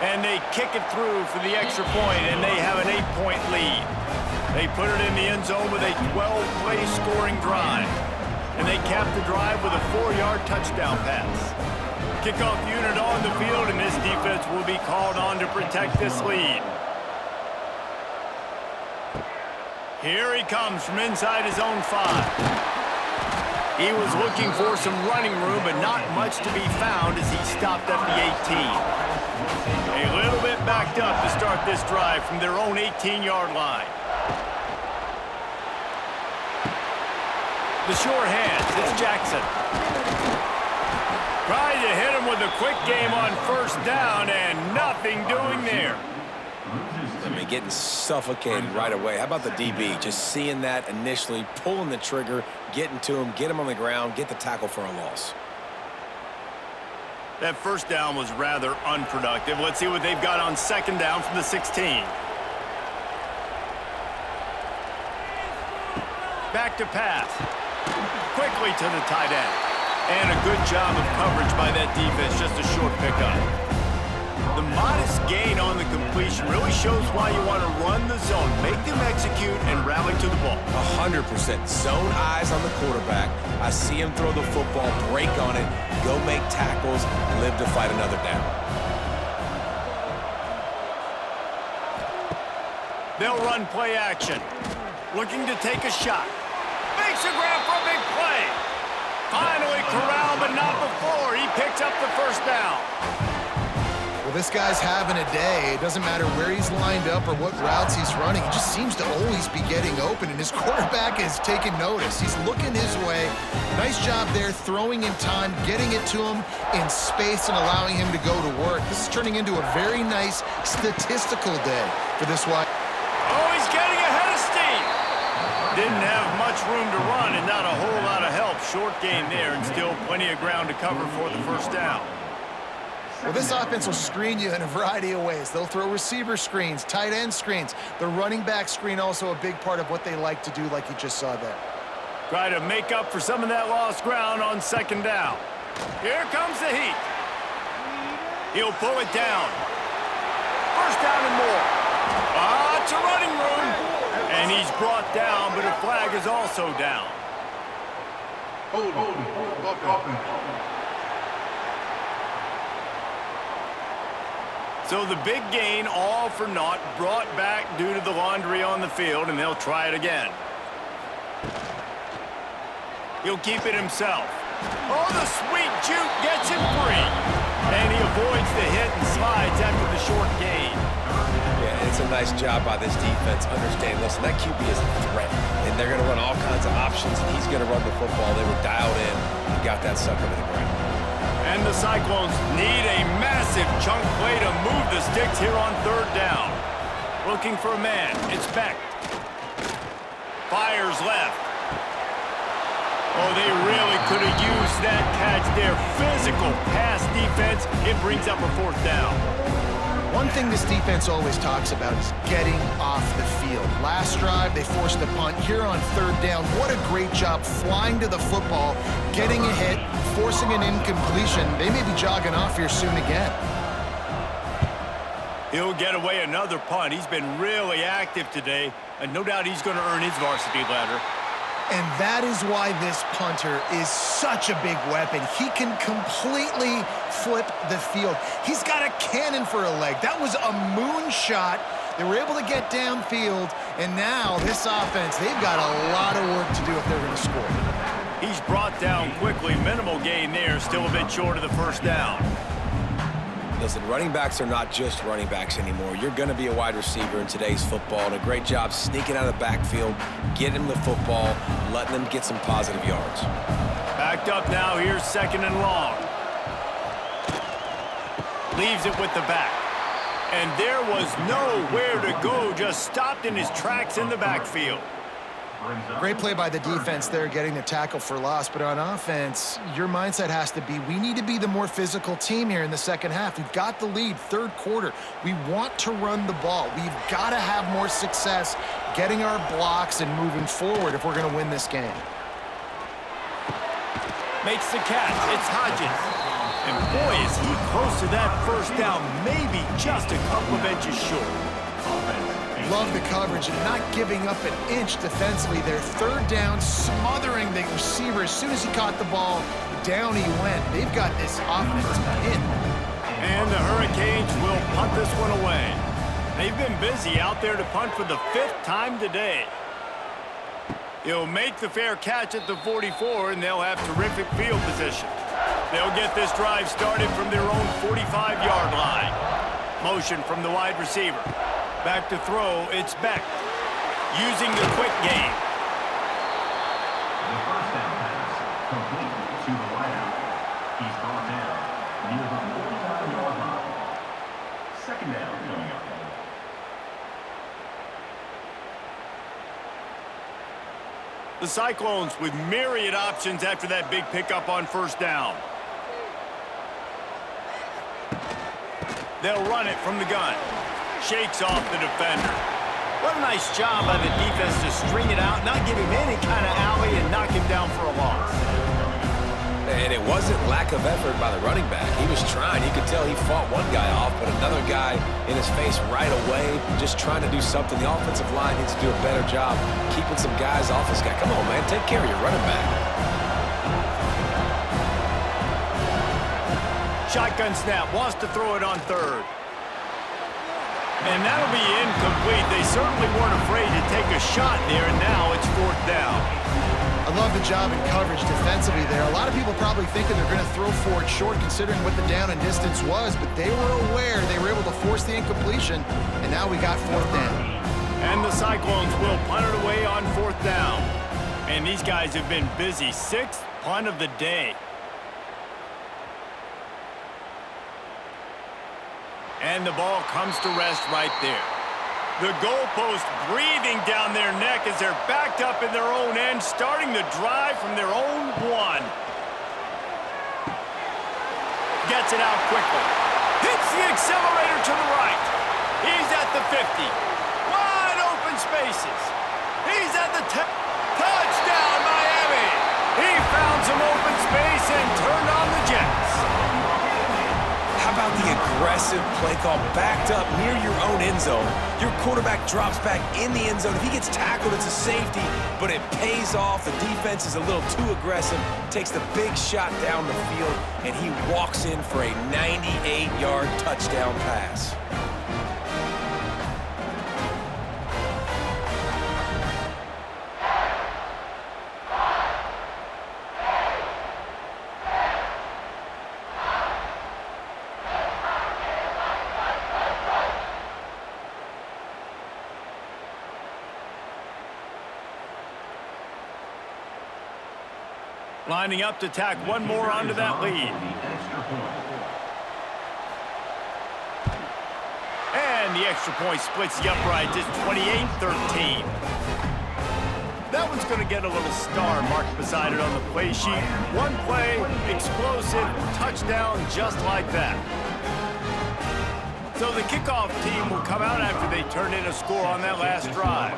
And they kick it through for the extra point, and they have an 8-point lead. They put it in the end zone with a 12-play scoring drive. And they cap the drive with a 4-yard touchdown pass. Kickoff unit on the field, and this defense will be called on to protect this lead. Here he comes from inside his own 5. He was looking for some running room, but not much to be found as he stopped at the 18. A little bit backed up to start this drive from their own 18-yard line. The sure hands, it's Jackson. Tried to hit him with a quick game on 1st down, and nothing doing there. I mean, getting suffocated right away. How about the DB? Just seeing that initially, pulling the trigger, getting to him, get him on the ground, get the tackle for a loss. That 1st down was rather unproductive. Let's see what they've got on 2nd down from the 16. Back to pass. Quickly to the tight end. And a good job of coverage by that defense, just a short pickup. The modest gain on the completion really shows why you want to run the zone, make them execute, and rally to the ball. 100%. Zone eyes on the quarterback. I see him throw the football, break on it, go make tackles, live to fight another down. They'll run play action. Looking to take a shot. Makes a grab for a big play. Finally corralled, but not before. He picks up the 1st down. Well, this guy's having a day. It doesn't matter where he's lined up or what routes he's running. He just seems to always be getting open, and his quarterback is taking notice. He's looking his way. Nice job there, throwing in time, getting it to him in space and allowing him to go to work. This is turning into a very nice statistical day for this wide. Oh, he's getting ahead of steam. Didn't have much room to run and not a whole lot of help. Short gain there and still plenty of ground to cover for the 1st down. Well, this offense will screen you in a variety of ways. They'll throw receiver screens, tight end screens. The running back screen also a big part of what they like to do, like you just saw there. Try to make up for some of that lost ground on 2nd down. Here comes the heat. He'll pull it down. 1st down and more. It's a running room. And he's brought down, but a flag is also down. So the big gain, all for naught, brought back due to the laundry on the field, and they'll try it again. He'll keep it himself. Oh, the sweet juke gets him free. And he avoids the hit and slides after the short gain. Yeah, it's a nice job by this defense. Understand, listen, that QB is a threat, and they're going to run all kinds of options, and he's going to run the football. They were dialed in and got that sucker to the ground. And the Cyclones need a massive chunk play to move the sticks here on third down. Looking for a man. It's Beck. Fires left. Oh, they really could have used that catch there. Physical pass defense. It brings up a fourth down. One thing this defense always talks about is getting off the field. Last drive, they forced a punt. Here on third down, what a great job flying to the football, getting a hit, forcing an incompletion. They may be jogging off here soon again. He'll get away another punt. He's been really active today, and no doubt he's going to earn his varsity letter. And that is why this punter is such a big weapon. He can completely flip the field. He's got a cannon for a leg. That was a moonshot. They were able to get downfield, and now this offense, they've got a lot of work to do if they're going to score. He's brought down quickly. Minimal gain there, still a bit short of the first down. Listen, running backs are not just running backs anymore. You're going to be a wide receiver in today's football, and a great job sneaking out of the backfield, getting the football, letting them get some positive yards. Backed up now, here's second and long. Leaves it with the back. And there was nowhere to go, just stopped in his tracks in the backfield. Great play by the defense there, getting the tackle for loss. But on offense, your mindset has to be, we need to be the more physical team here in the second half. We've got the lead, third quarter. We want to run the ball. We've got to have more success getting our blocks and moving forward if we're going to win this game. Makes the catch. It's Hodges. And boy, is he close to that first down, maybe just a couple of inches short. Love the coverage and not giving up an inch defensively there. Third down, smothering the receiver. As soon as he caught the ball, down he went. They've got this offense pinned. And the Hurricanes will punt this one away. They've been busy out there to punt for the 5th time today. He'll make the fair catch at the 44, and they'll have terrific field position. They'll get this drive started from their own 45-yard line. Motion from the wide receiver. Back to throw, it's Beck. Using the quick game. The first down pass, complete to the wideout. He's brought down near the 49-yard line. Second down coming up. The Cyclones with myriad options after that big pickup on first down. They'll run it from the gun. Shakes off the defender. What a nice job by the defense to string it out, not give him any kind of alley, and knock him down for a loss. And it wasn't lack of effort by the running back. He was trying. You could tell he fought one guy off, but another guy in his face right away, just trying to do something. The offensive line needs to do a better job keeping some guys off this guy. Come on, man. Take care of your running back. Shotgun snap, wants to throw it on third. And that'll be incomplete. They certainly weren't afraid to take a shot there, and now it's fourth down. I love the job in coverage defensively there. A lot of people probably thinking they're going to throw for it short considering what the down and distance was, but they were aware. They were able to force the incompletion, and now we got fourth down. And the Cyclones will punt it away on fourth down. And these guys have been busy. 6th punt of the day. And the ball comes to rest right there. The goalpost breathing down their neck as they're backed up in their own end, starting the drive from their own 1. Gets it out quickly. Hits the accelerator to the right. He's at the 50. Wide open spaces. He's at the 10. Touchdown, Miami. He found some open space and turned on the Jets. How about the aggressive play call backed up near your own end zone? Your quarterback drops back in the end zone. If he gets tackled, it's a safety, but it pays off. The defense is a little too aggressive, takes the big shot down the field, and he walks in for a 98-yard touchdown pass. Lining up to tack one more onto that lead. And the extra point splits the uprights. It's 28-13. That one's going to get a little star marked beside it on the play sheet. One play, explosive, touchdown just like that. So the kickoff team will come out after they turn in a score on that last drive.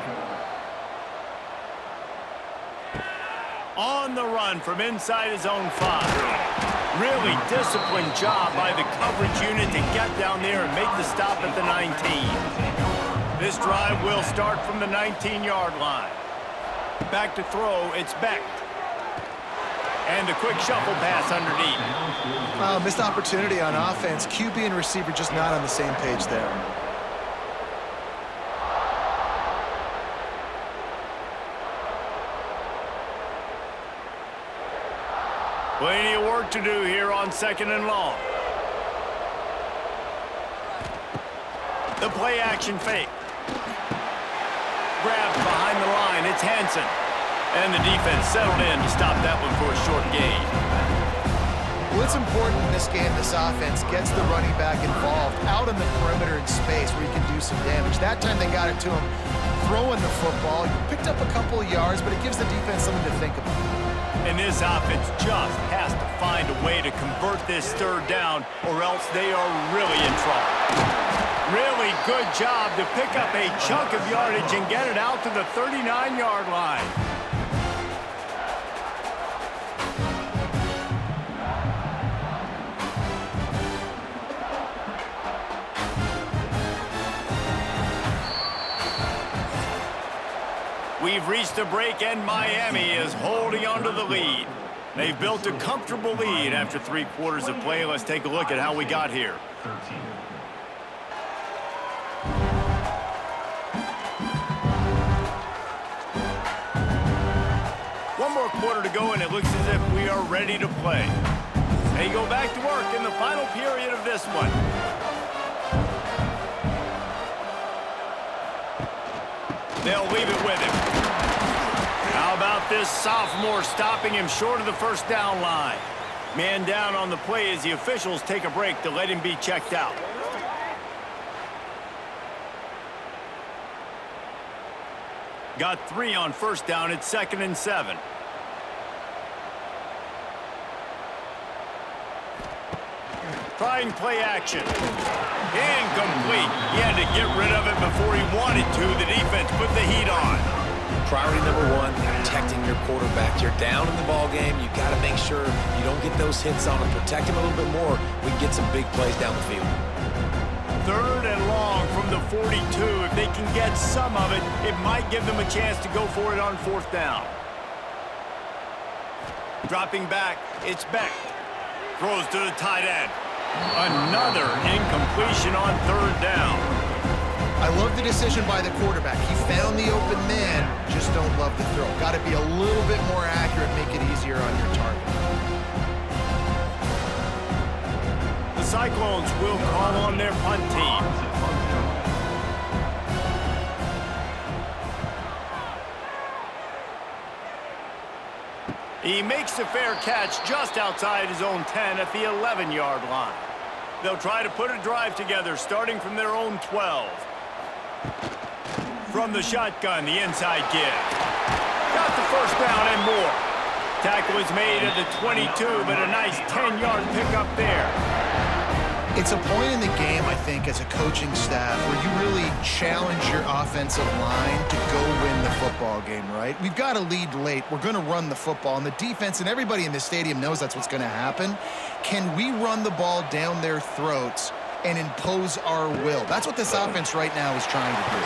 On the run from inside his own 5. Really disciplined job by the coverage unit to get down there and make the stop at the 19. This drive will start from the 19-yard line. Back to throw, it's Beck. And a quick shuffle pass underneath. Missed opportunity on offense. QB and receiver just not on the same page there. Plenty of work to do here on 2nd and long. The play action fake. Grabbed behind the line, it's Hansen. And the defense settled in to stop that one for a short gain. Well, it's important in this game this offense gets the running back involved out on the perimeter in space where he can do some damage. That time they got it to him throwing the football. He picked up a couple of yards, but it gives the defense something to think about. And this offense just has to find a way to convert this 3rd down or else they are really in trouble. Really good job to pick up a chunk of yardage and get it out to the 39-yard line. We've reached a break, and Miami is holding on to the lead. They've built a comfortable lead after 3 quarters of play. Let's take a look at how we got here. One more quarter to go, and it looks as if we are ready to play. They go back to work in the final period of this one. They'll leave it with him. How about this sophomore stopping him short of the 1st down line? Man down on the play as the officials take a break to let him be checked out. Got 3 on 1st down. It's 2nd and 7. Trying play action. Incomplete. He had to get rid of it before he wanted to. The defense put the heat on. Priority number 1, protecting your quarterback. You're down in the ball game. You got to make sure you don't get those hits on him. Protect him a little bit more. We can get some big plays down the field. 3rd and long from the 42. If they can get some of it, it might give them a chance to go for it on 4th down. Dropping back, it's Beck. Throws to the tight end. Another incompletion on 3rd down. I love the decision by the quarterback. He found the open man, just don't love the throw. Got to be a little bit more accurate, make it easier on your target. The Cyclones will call on their punt team. He makes the fair catch just outside his own 10 at the 11-yard line. They'll try to put a drive together starting from their own 12. From the shotgun, the inside give. Got the 1st down and more. Tackle is made at the 22, but a nice 10-yard pickup there. It's a point in the game, I think, as a coaching staff where you really challenge your offensive line to go win the football game, right? We've got to lead late. We're going to run the football, and the defense and everybody in the stadium knows that's what's going to happen. Can we run the ball down their throats and impose our will? That's what this offense right now is trying to do.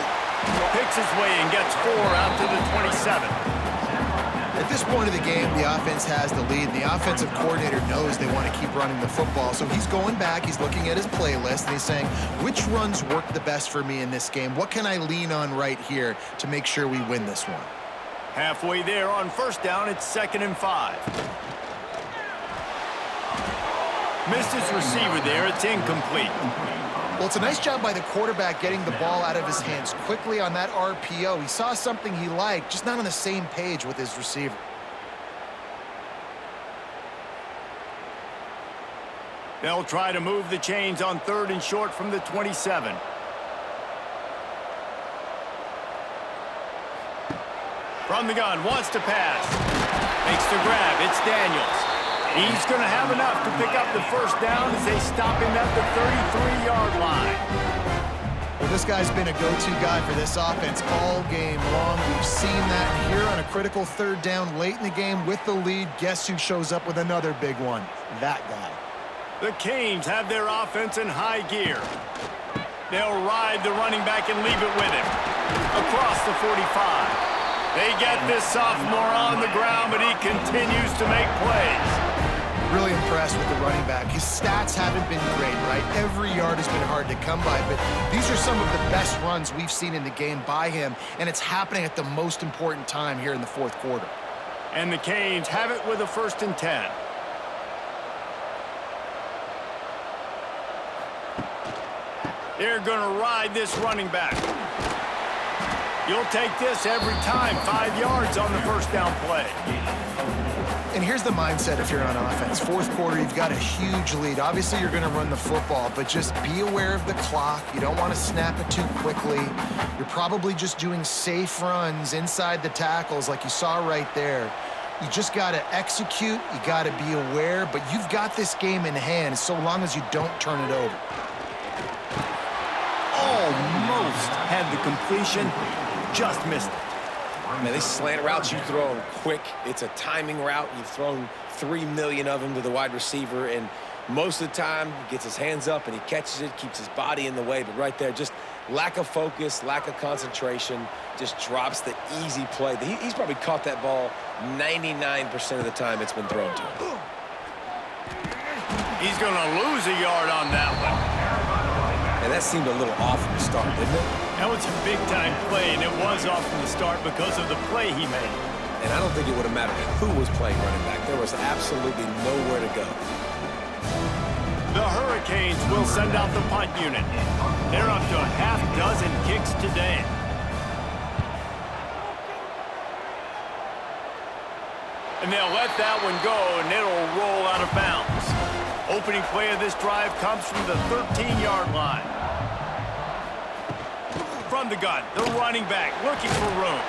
Picks his way and gets 4 out to the 27. At this point of the game, the offense has the lead. The offensive coordinator knows they want to keep running the football. So he's going back, he's looking at his playlist, and he's saying, which runs work the best for me in this game? What can I lean on right here to make sure we win this one? Halfway there on 1st down, it's 2nd and 5. Missed his receiver there, it's incomplete. Well, it's a nice job by the quarterback getting the ball out of his hands quickly on that RPO. He saw something he liked, just not on the same page with his receiver. They'll try to move the chains on 3rd and short from the 27. From the gun, wants to pass. Makes the grab, it's Daniels. He's going to have enough to pick up the first down as they stop him at the 33-yard line. Well, this guy's been a go-to guy for this offense all game long. We've seen that here on a critical 3rd down late in the game with the lead. Guess who shows up with another big one? That guy. The Canes have their offense in high gear. They'll ride the running back and leave it with him. Across the 45. They get this sophomore on the ground, but he continues to make plays. Really impressed with the running back. His stats haven't been great, right? Every yard has been hard to come by, but these are some of the best runs we've seen in the game by him, and it's happening at the most important time here in the 4th quarter. And the Canes have it with a 1st and 10. They're going to ride this running back. You'll take this every time. 5 yards on the first down play. And here's the mindset if you're on offense. 4th quarter, you've got a huge lead. Obviously, you're going to run the football, but just be aware of the clock. You don't want to snap it too quickly. You're probably just doing safe runs inside the tackles like you saw right there. You just got to execute. You got to be aware, but you've got this game in hand so long as you don't turn it over. Almost had the completion, just missed it. Man, these slant routes you throw them quick. It's a timing route. You've thrown 3 million of them to the wide receiver, and most of the time he gets his hands up and he catches it, keeps his body in the way. But right there, just lack of focus, lack of concentration, just drops the easy play. He's probably caught that ball 99% of the time it's been thrown to him. He's going to lose a yard on that one. And that seemed a little off from the start, didn't it? That was a big-time play, and it was off from the start because of the play he made. And I don't think it would have mattered who was playing running back. There was absolutely nowhere to go. The Hurricanes will send out the punt unit. They're up to a half dozen kicks today. And they'll let that one go, and it'll roll out of bounds. Opening play of this drive comes from the 13-yard line. From the gun, the running back looking for room.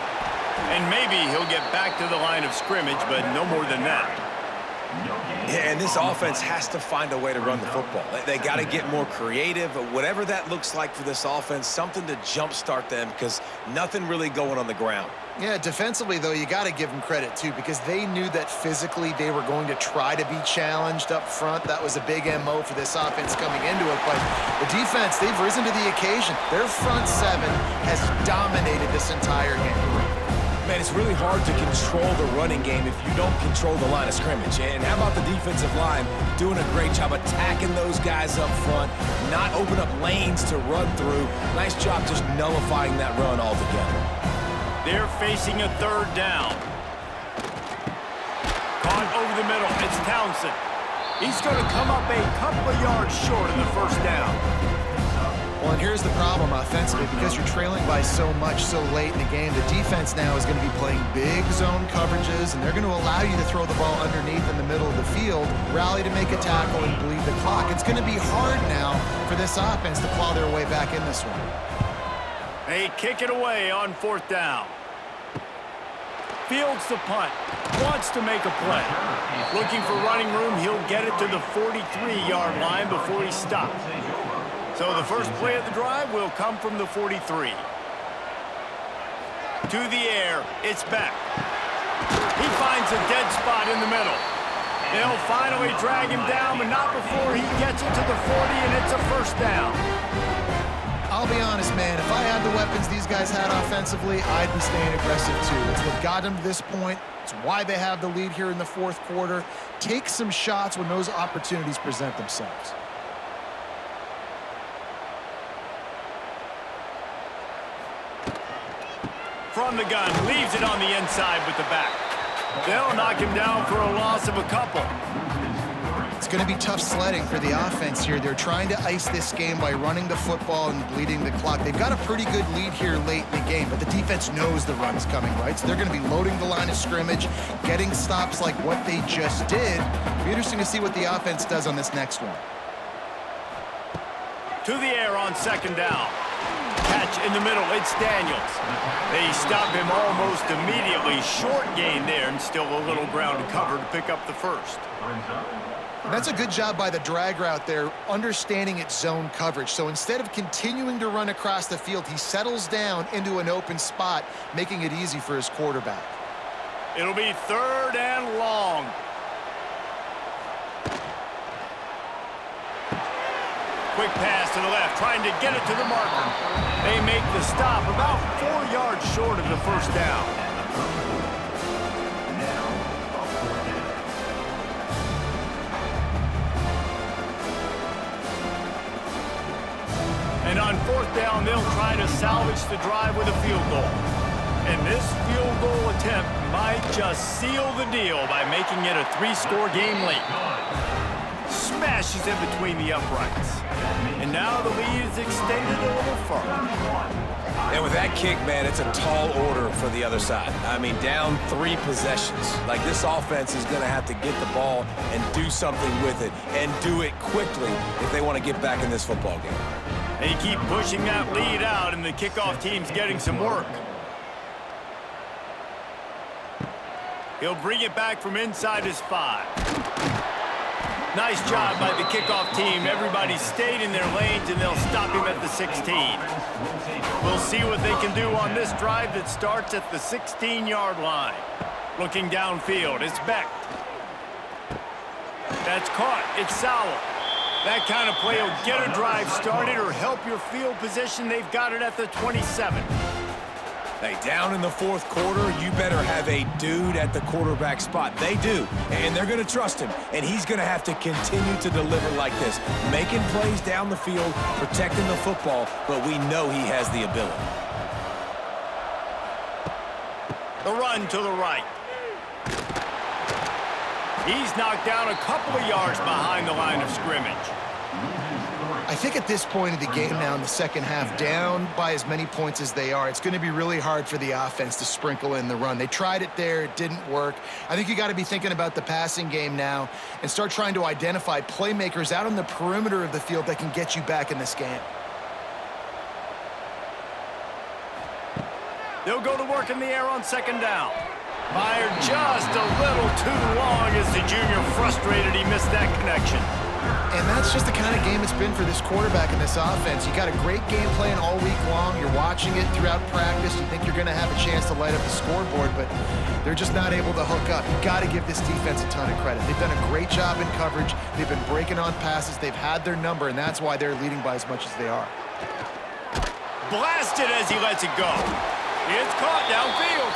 And maybe he'll get back to the line of scrimmage, but no more than that. Yeah, and this offense has to find a way to run the football. They got to get more creative, whatever that looks like for this offense, something to jumpstart them because nothing really going on the ground. Yeah, defensively, though, you got to give them credit, too, because they knew that physically they were going to try to be challenged up front. That was a big MO for this offense coming into it. But the defense, they've risen to the occasion. Their front seven has dominated this entire game. Man, it's really hard to control the running game if you don't control the line of scrimmage. And how about the defensive line doing a great job attacking those guys up front, not open up lanes to run through. Nice job just nullifying that run altogether. They're facing a 3rd down. Caught over the middle. It's Townsend. He's going to come up a couple of yards short in the first down. Well, and here's the problem offensively. Because you're trailing by so much so late in the game, the defense now is going to be playing big zone coverages, and they're going to allow you to throw the ball underneath in the middle of the field, rally to make a tackle, and bleed the clock. It's going to be hard now for this offense to claw their way back in this one. They kick it away on 4th down. Fields the punt. Wants to make a play. Looking for running room. He'll get it to the 43-yard line before he stops. So the first play of the drive will come from the 43. To the air. It's back. He finds a dead spot in the middle. They'll finally drag him down, but not before he gets it to the 40, and it's a first down. I'll be honest, man, if I had the weapons these guys had offensively, I'd be staying aggressive too. It's what got them to this point. It's why they have the lead here in the 4th quarter. Take some shots when those opportunities present themselves. From the gun, leaves it on the inside with the back. They'll knock him down for a loss of a couple. It's going to be tough sledding for the offense here. They're trying to ice this game by running the football and bleeding the clock. They've got a pretty good lead here late in the game, but the defense knows the run's coming, right? So they're going to be loading the line of scrimmage, getting stops like what they just did. It'll be interesting to see what the offense does on this next one. to the air on second down. Catch in the middle, it's Daniels. They stop him almost immediately. Short gain there, and still a little ground to cover to pick up the first. And that's a good job by the drag route there, understanding its zone coverage. So instead of continuing to run across the field, he settles down into an open spot, making it easy for his quarterback. It'll be 3rd and long. Quick pass to the left, trying to get it to the marker. They make the stop about 4 yards short of the first down. And on 4th down, they'll try to salvage the drive with a field goal. And this field goal attempt might just seal the deal by making it a 3-score game late. Smashes in between the uprights. And now the lead is extended a little further. And with that kick, man, it's a tall order for the other side. I mean, down 3 possessions. Like, this offense is going to have to get the ball and do something with it, and do it quickly if they want to get back in this football game. They keep pushing that lead out, and the kickoff team's getting some work. He'll bring it back from inside his 5. Nice job by the kickoff team. Everybody stayed in their lanes, and they'll stop him at the 16. We'll see what they can do on this drive that starts at the 16-yard line. Looking downfield, it's Beck. That's caught. It's Sowell. That kind of play will get a drive started or help your field position. They've got it at the 27. Hey, down in the 4th quarter, you better have a dude at the quarterback spot. They do, and they're going to trust him, and he's going to have to continue to deliver like this, making plays down the field, protecting the football, but we know he has the ability. The run to the right. He's knocked down a couple of yards behind the line of scrimmage. I think at this point of the game now in the second half, down by as many points as they are, it's going to be really hard for the offense to sprinkle in the run. They tried it there. It didn't work. I think you got to be thinking about the passing game now and start trying to identify playmakers out on the perimeter of the field that can get you back in this game. They'll go to work in the air on second down. Fired just a little too long as the junior frustrated he missed that connection. And that's just the kind of game it's been for this quarterback in this offense. You got a great game plan all week long. You're watching it throughout practice. You think you're going to have a chance to light up the scoreboard, but they're just not able to hook up. You got to give this defense a ton of credit. They've done a great job in coverage. They've been breaking on passes. They've had their number, and that's why they're leading by as much as they are. Blasted as he lets it go. It's caught downfield.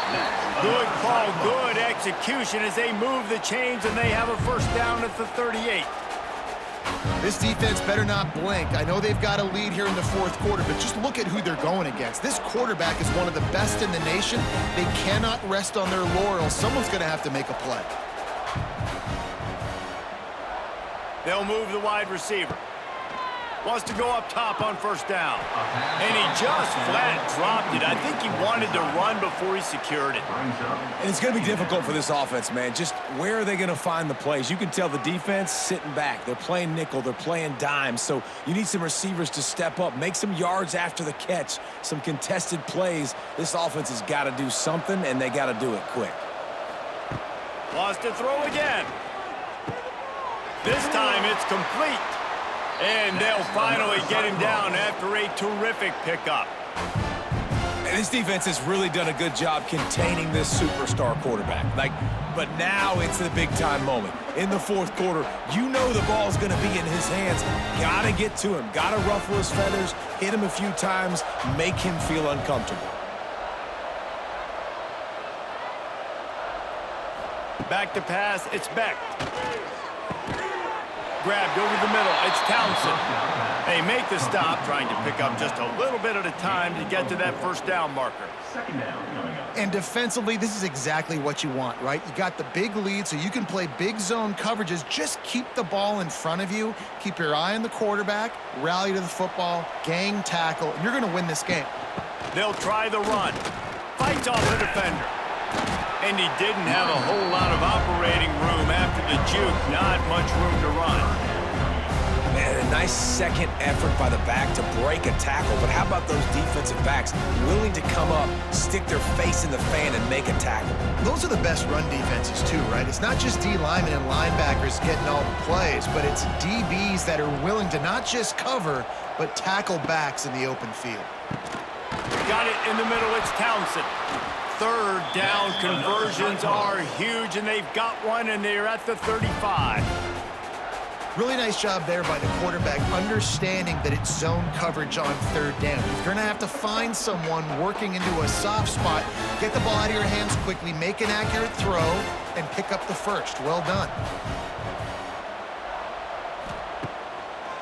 Good call, good execution as they move the chains, and they have a first down at the 38. This defense better not blink. I know they've got a lead here in the 4th quarter, but just look at who they're going against. This quarterback is one of the best in the nation. They cannot rest on their laurels. Someone's going to have to make a play. They'll move the wide receiver. Wants to go up top on first down. And he just flat dropped it. I think he wanted to run before he secured it. And it's going to be difficult for this offense, man. Just where are they going to find the plays? You can tell the defense sitting back. They're playing nickel. They're playing dime. So you need some receivers to step up, make some yards after the catch, some contested plays. This offense has got to do something, and they got to do it quick. Wants to throw again. This time it's complete. And they'll finally get him down after a terrific pickup. And this defense has really done a good job containing this superstar quarterback. But now it's the big-time moment. In the 4th quarter, you know the ball's going to be in his hands. Got to get to him. Got to ruffle his feathers, hit him a few times, make him feel uncomfortable. Back to pass, it's Beck. Grabbed over the middle, it's Townsend. They make the stop, trying to pick up just a little bit at a time to get to that first down marker. Second down coming up. And defensively, this is exactly what you want, right? You got the big lead, so you can play big zone coverages. Just keep the ball in front of you. Keep your eye on the quarterback, rally to the football, gang tackle, and you're going to win this game. They'll try the run. Fights off the defender. And he didn't have a whole lot of operating room after the juke. Not much room to run. And Nice second effort by the back to break a tackle, but how about those defensive backs willing to come up, stick their face in the fan, and make a tackle? Those are the best run defenses too, right? It's not just D linemen and linebackers getting all the plays, but it's DBs that are willing to not just cover, but tackle backs in the open field. Got it in the middle, it's Townsend. Third down conversions are huge, and they've got one, and they're at the 35. Really nice job there by the quarterback, understanding that it's zone coverage on third down. You're going to have to find someone working into a soft spot, get the ball out of your hands quickly, make an accurate throw, and pick up the first. Well done.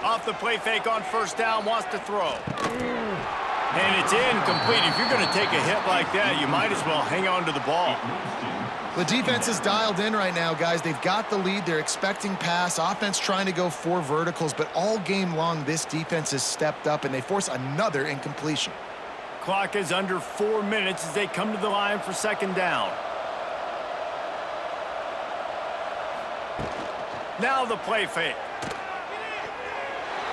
Off the play fake on first down, wants to throw. And it's incomplete. If you're going to take a hit like that, you might as well hang on to the ball. The defense is dialed in right now, guys. They've got the lead. They're expecting pass. Offense trying to go 4 verticals, but all game long, this defense has stepped up, and they force another incompletion. Clock is under 4 minutes as they come to the line for second down. Now the play fake.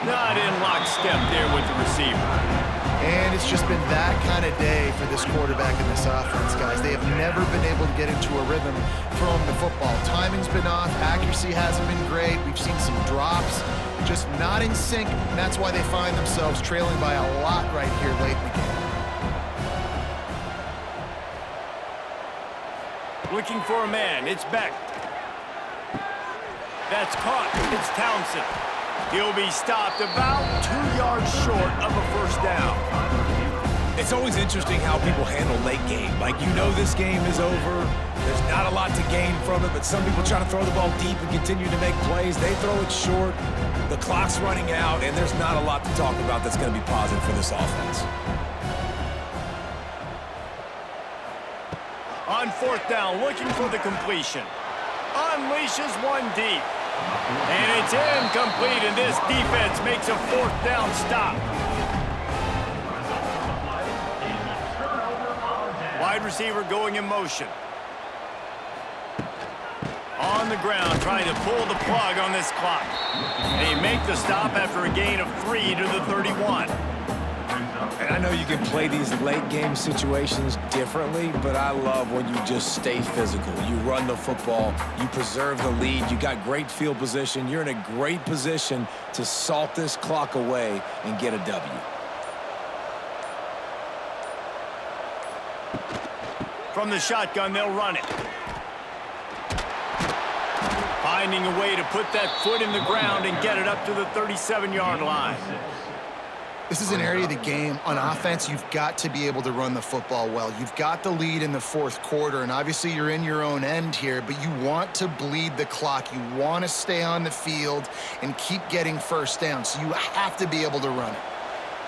Not in lockstep there with the receiver. And it's just been that kind of day for this quarterback and this offense, guys. They have never been able to get into a rhythm throwing the football. Timing's been off. Accuracy hasn't been great. We've seen some drops. Just not in sync, and that's why they find themselves trailing by a lot right here late in the game. Looking for a man. It's Beck. That's caught. It's Townsend. He'll be stopped about 2 yards short of a first down. It's always interesting how people handle late game. Like, you know this game is over. There's not a lot to gain from it, but some people try to throw the ball deep and continue to make plays. They throw it short. The clock's running out, and there's not a lot to talk about that's going to be positive for this offense. On fourth down, looking for the completion. Unleashes one deep. And it's incomplete, and this defense makes a fourth down stop. Wide receiver going in motion. On the ground, trying to pull the plug on this clock. They make the stop after a gain of 3 to the 31. And I know you can play these late game situations differently, but I love when you just stay physical. You run the football, you preserve the lead, you got great field position, you're in a great position to salt this clock away and get a W. From the shotgun, they'll run it. Finding a way to put that foot in the ground and get it up to the 37-yard line. This is an area of the game. On offense, you've got to be able to run the football well. You've got the lead in the fourth quarter, and obviously you're in your own end here, but you want to bleed the clock. You want to stay on the field and keep getting first down, so you have to be able to run it.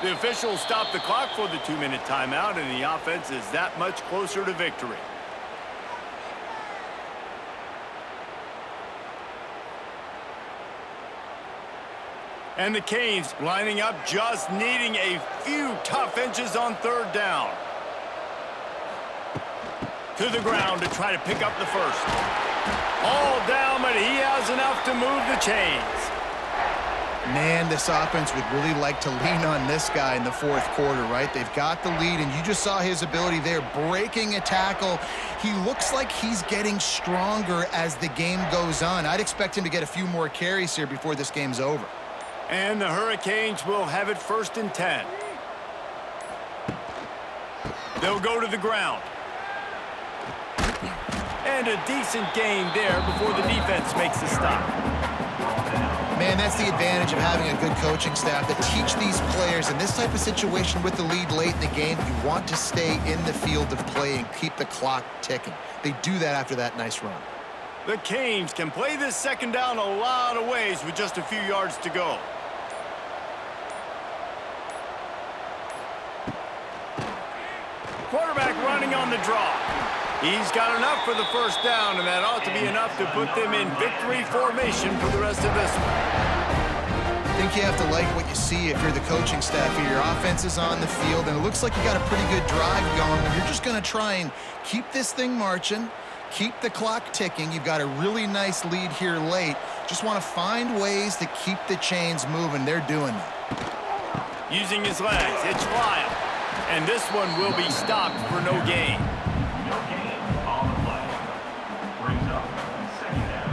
The officials stop the clock for the 2-minute timeout, and the offense is that much closer to victory. And the Canes lining up, just needing a few tough inches on third down. To the ground to try to pick up the first. All down, but he has enough to move the chains. Man, this offense would really like to lean on this guy in the fourth quarter, right? They've got the lead, and you just saw his ability there, breaking a tackle. He looks like he's getting stronger as the game goes on. I'd expect him to get a few more carries here before this game's over. And the Hurricanes will have it 1st and 10. They'll go to the ground. And a decent gain there before the defense makes the stop. Man, that's the advantage of having a good coaching staff that teach these players in this type of situation with the lead late in the game. You want to stay in the field of play and keep the clock ticking. They do that after that nice run. The Canes can play this second down a lot of ways with just a few yards to go. Quarterback running on the draw. He's got enough for the first down, and that ought to be enough to put them in victory formation for the rest of this one. I think you have to like what you see if you're the coaching staff here. Your offense is on the field, and it looks like you got a pretty good drive going, and you're just going to try and keep this thing marching, keep the clock ticking. You've got a really nice lead here late. Just want to find ways to keep the chains moving. They're doing that. Using his legs, it's Lyle. And this one will be stopped for no gain. No gain on the play. Brings up second down.